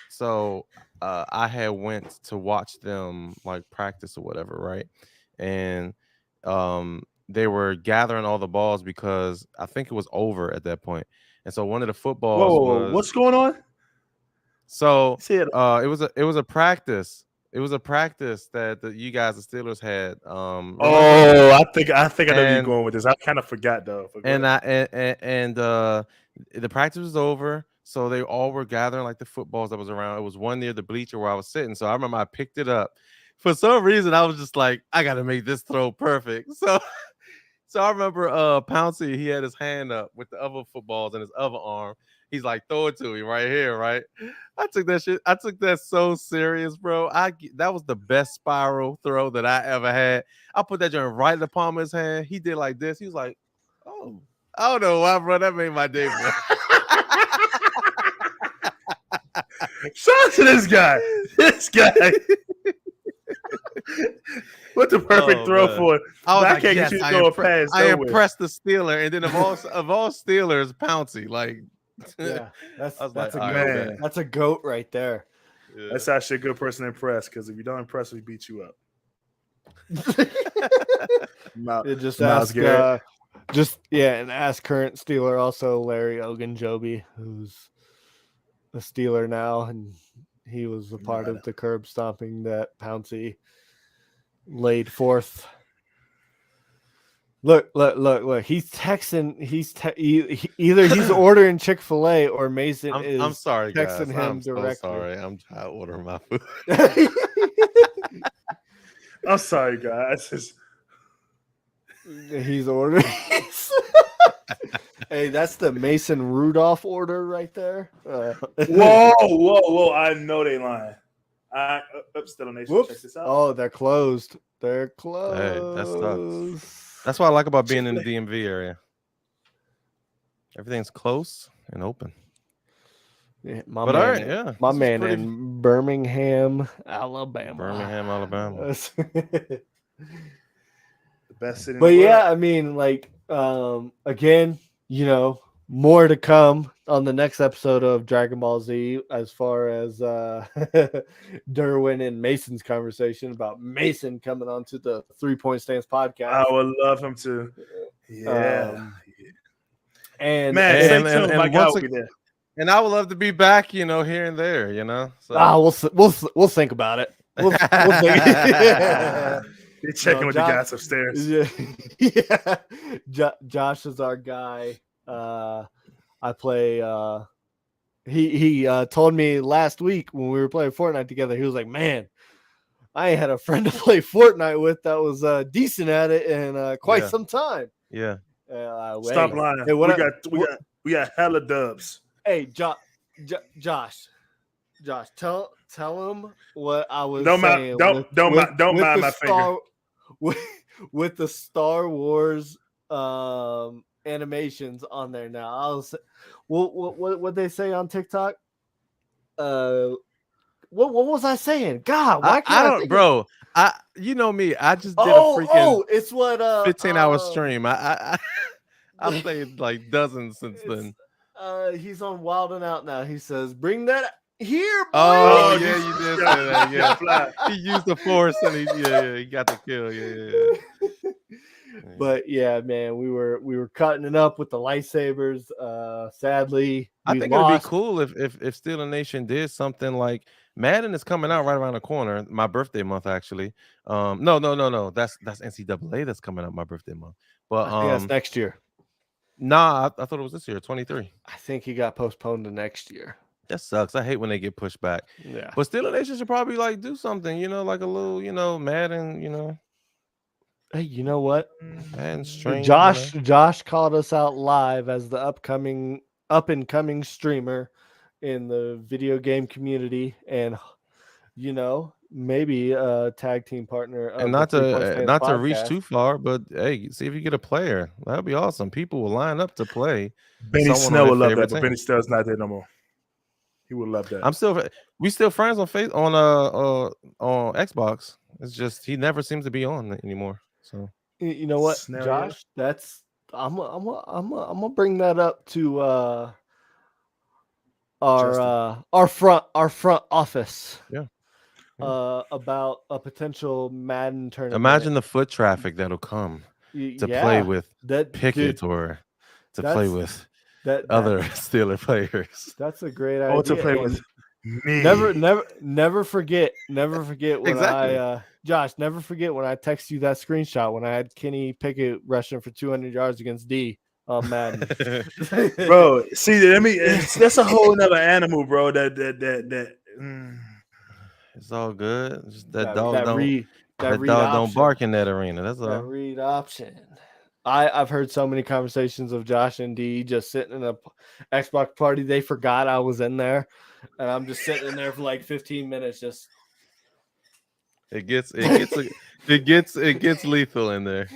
So I had went to watch them like practice or whatever, right? And they were gathering all the balls because I think it was over at that point. And so one of the footballs was, what's going on? So it was a practice. It was a practice that you guys, the Steelers, had. I think I know where you're going with this. I kind of forgot though. The practice was over, so they all were gathering like the footballs that was around. It was one near the bleacher where I was sitting, so I remember I picked it up. For some reason, I was just like, I got to make this throw perfect. So I remember Pouncey, he had his hand up with the other footballs in his other arm. He's like, throw it to me right here, right? I took that so serious, bro. That was the best spiral throw that I ever had. I put that joint right in the palm of his hand. He did like this. He was like, oh, I don't know why, bro. That made my day, bro. Shout out to this guy. What the perfect throw man. for? I can't get you to throw a pass. I impressed the Steeler, and then of all Steelers, Pouncey. Like, yeah, that's a goat right there. Yeah. That's actually a good person to impress, because if you don't impress, we beat you up. And ask current Steeler, also Larry Ogunjobi, who's a Steeler now, and he was a part of the curb stomping that Pouncey laid forth. Look. He's texting. Either he's ordering Chick-fil-A or Mason is. I'm sorry, texting guys. him I'm directly. So sorry. I'm trying to order my food. I'm sorry, guys. He's ordering. Hey, that's the Mason Rudolph order right there. Whoa! I know they lying. Still Nation. Check this out. Oh, they're closed. They're closed. Hey, that sucks. That's what I like about being in the DMV area. Everything's close and open. Yeah, my man in Birmingham, Alabama. The best city. But yeah, I mean, like, again, more to come on the next episode of Dragon Ball Z as far as Derwin and Mason's conversation about Mason coming onto the 3 Point Stance podcast. I would love him to. Yeah. And I would love to be back, here and there, So. We'll think about it. We'll think. You're checking with the guys upstairs. Yeah. Josh is our guy. I play. He told me last week when we were playing Fortnite together, he was like, "Man, I ain't had a friend to play Fortnite with that was decent at it in quite some time." Yeah. Stop lying. Hey, we got hella dubs. Hey, Josh, tell him what I was saying. Don't mind my finger. With the Star Wars animations on there now. What they say on TikTok? What was I saying? God, why can't I don't, bro? You know me. I just did a freaking it's what 15-hour stream. I I played like dozens since then. He's on Wild and Out now. He says, "Bring that here, boy." Oh yeah, you did say that. Yeah, he used the force and he got the kill. Yeah. But yeah, man, we were cutting it up with the lightsabers. Sadly, I we think lost. it'd be cool if Steeler Nation did something like Madden is coming out right around the corner. My birthday month, actually. No. That's NCAA that's coming out my birthday month. But I think that's next year. Nah, I thought it was this year, 23. I think he got postponed to next year. That sucks. I hate when they get pushed back. Yeah. But Steeler Nation should probably like do something, like a little, Madden, Hey, you know what? Madden stream. Josh called us out live as the up and coming streamer in the video game community, and maybe a tag team partner. And not to reach too far, but hey, see if you get a player. That'd be awesome. People will line up to play. Benny Snell would love that, but Benny Snell's not there no more. He would love that. We still friends on on Xbox. It's just he never seems to be on anymore. So you know what, Snell, Josh? Yeah. I'm gonna bring that up to our front office. Yeah. About a potential Madden tournament. Imagine the foot traffic that'll come to play with Pickett or to play with other Steeler players. That's a great idea. Or to play with me. Never forget when Josh, never forget when I text you that screenshot when I had Kenny Pickett rushing for 200 yards against D on Madden. Bro, see, that's a whole nother animal, bro. It's all good. Just that dog don't bark in that arena. That's all. That read option. I've heard so many conversations of Josh and D just sitting in a Xbox party. They forgot I was in there, and I'm just sitting in there for like 15 minutes. Just it gets lethal in there.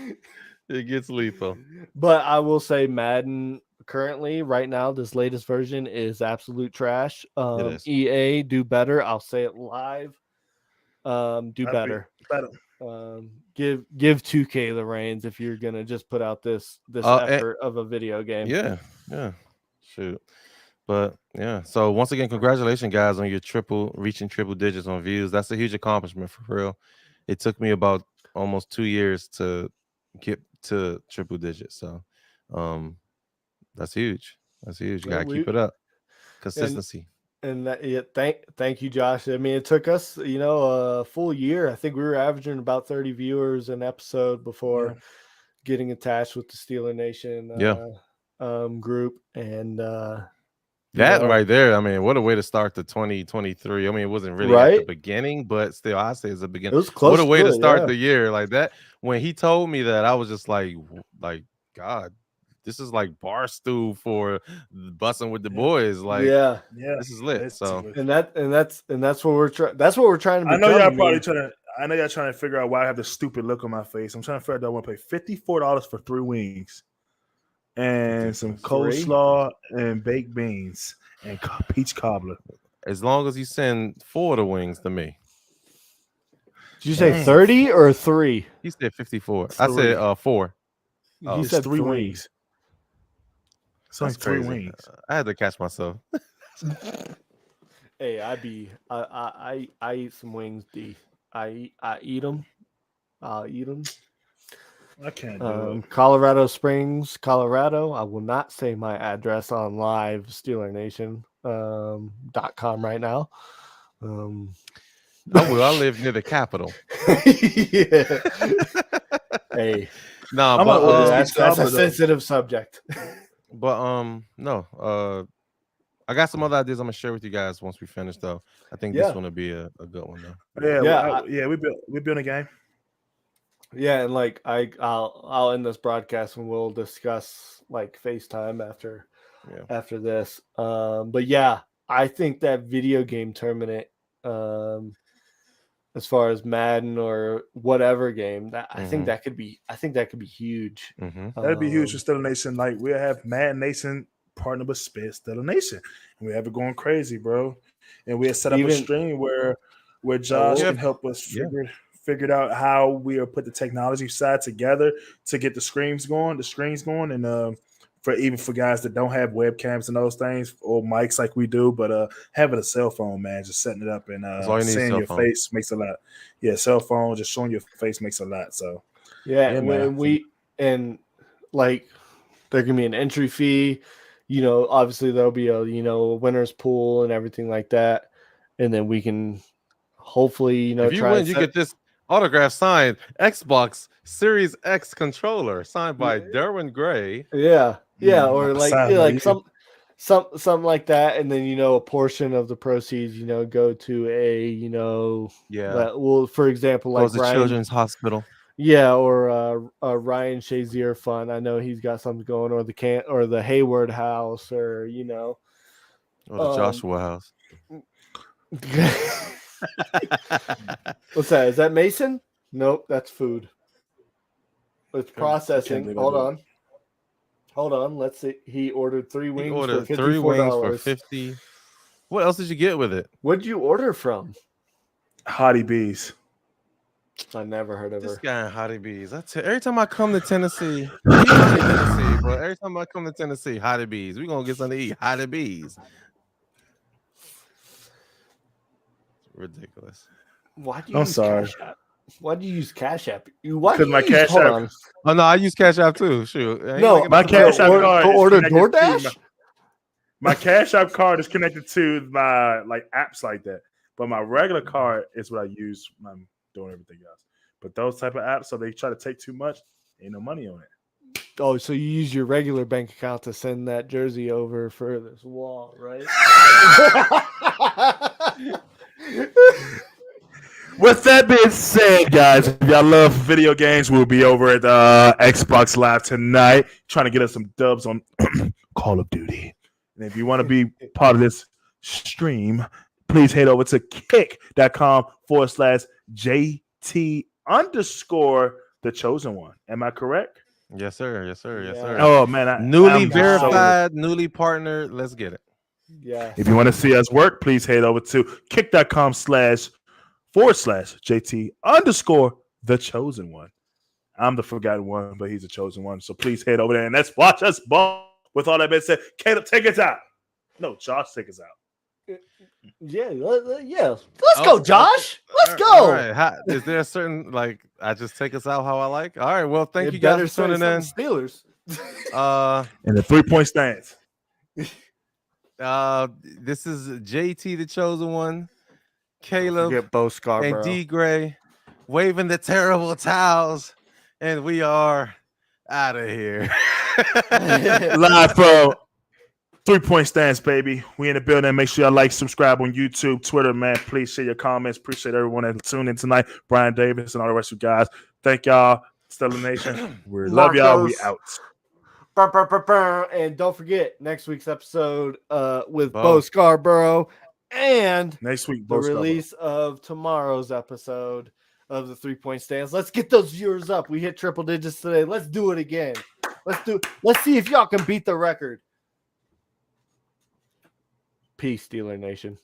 It gets lethal. But I will say, Madden currently, right now, this latest version is absolute trash. EA, do better. I'll say it live. Do better. Give 2K the reins if you're gonna just put out this effort of a video game. Yeah. Shoot. But yeah. So once again, congratulations, guys, on your reaching triple digits on views. That's a huge accomplishment for real. It took me about almost 2 years to get to triple digits. So that's huge. You gotta keep it up. Consistency. And thank you, Josh. I mean, it took us, a full year. I think we were averaging about 30 viewers an episode before getting attached with the Steeler Nation group. And right there, I mean, what a way to start the 2023. I mean, it wasn't really at the beginning, but still, I say it's the beginning. It was close. What a way to start the year like that. When he told me that, I was just like, God, this is like Barstool for Bussing with the Boys. Like, this is lit. So, and that's what we're trying. That's what we're trying to. I know y'all probably I know y'all trying to figure out why I have this stupid look on my face. I'm trying to figure out that I want to pay $54 for 3 wings and some coleslaw and baked beans and peach cobbler. As long as you send 4 of the wings to me. Did you say 30 or 3? He said 54. I said 4. You said 3 wings. So that's 3 wings. I had to catch myself. Hey, I eat some wings, D. I eat them. I'll eat them. I can't do it. Colorado Springs, Colorado. I will not say my address on live SteelerNation.com right now. I live near the Capitol. Hey, no, that's a sensitive subject. But no, I got some other ideas I'm gonna share with you guys once we finish, though. I think this one will be a good one, though. We built a game. Yeah, and like I'll end this broadcast and we'll discuss like FaceTime after this. But yeah, I think that video game tournament, as far as Madden or whatever game, I think that could be huge. That'd be huge for Steeler Nation. Like we'll have Madden Nation partner with Steeler Nation, and we have it going crazy, bro. And we'll set up a stream where Josh can help us figured out how we are put the technology side together to get the screens going, and for guys that don't have webcams and those things or mics like we do, but having a cell phone, man, just setting it up and seeing your face makes a lot. Yeah, cell phone, just showing your face makes a lot. So when like there can be an entry fee, obviously there'll be a winner's pool and everything like that, and then we can hopefully if you win, you get this autograph signed Xbox Series X controller signed by Derwin Gray. Yeah, or something like that, and then a portion of the proceeds go to a well, for example, like the Children's Hospital. Yeah, or Ryan Shazier Fund. I know he's got something going, or the Hayward House, or or the Joshua House. What's that? Is that Mason? Nope, that's food. It's processing. Hold on. Let's see. He ordered 3 wings. He ordered for $54. 3 wings for $50. What else did you get with it? What'd you order from? Hottie Bees. I never heard of this her. guy in Hottie Bees. Every time I come to Tennessee, but every time I come to Tennessee, Hottie Bees. We're gonna get something to eat. Hottie Bees. Ridiculous. Why do you use Cash App? Why do you use Cash App? Because my Cash App. Oh no, I use Cash App too. Shoot. No, my Cash App card. Order DoorDash. My Cash App card is connected to my apps like that, but my regular card is what I use when I'm doing everything else. But those type of apps, so they try to take too much, ain't no money on it. Oh, so you use your regular bank account to send that jersey over for this wall, right? With that being said, guys, if y'all love video games, we'll be over at Xbox Live tonight trying to get us some dubs on Call of Duty. And if you want to be part of this stream, please head over to kick.com/JT_the chosen one. Am I correct? Yes, sir. Oh, man. Newly verified, newly partnered. Let's get it. Yeah. If you want to see us work, please head over to kick.com/JT_the chosen one. I'm the forgotten one, but he's the chosen one. So please head over there and let's watch us ball. With all that being said, Kaleb, take us out. No, Josh, take us out. Yeah. Let's go, Josh. Let's go. All right. Is there a certain I just take us out how I like? All right. Well, thank you guys for tuning in. Steelers. And the 3-point stance. This is JT, the chosen one, Kaleb, Bo Scarborough, and D Gray waving the terrible towels, and we are out of here. Live from 3-point stance, baby. We in the building. Make sure y'all like, subscribe on YouTube, Twitter, man. Please share your comments. Appreciate everyone that tuned in tonight. Brian Davis and all the rest of you guys. Thank y'all, Stellar Nation. We love y'all. We out. And don't forget next week's episode with Bo Scarborough, and next week the release of tomorrow's episode of the 3-point stance. Let's get those viewers up. We hit triple digits today. Let's do it again. Let's see if y'all can beat the record. Peace, Steeler Nation.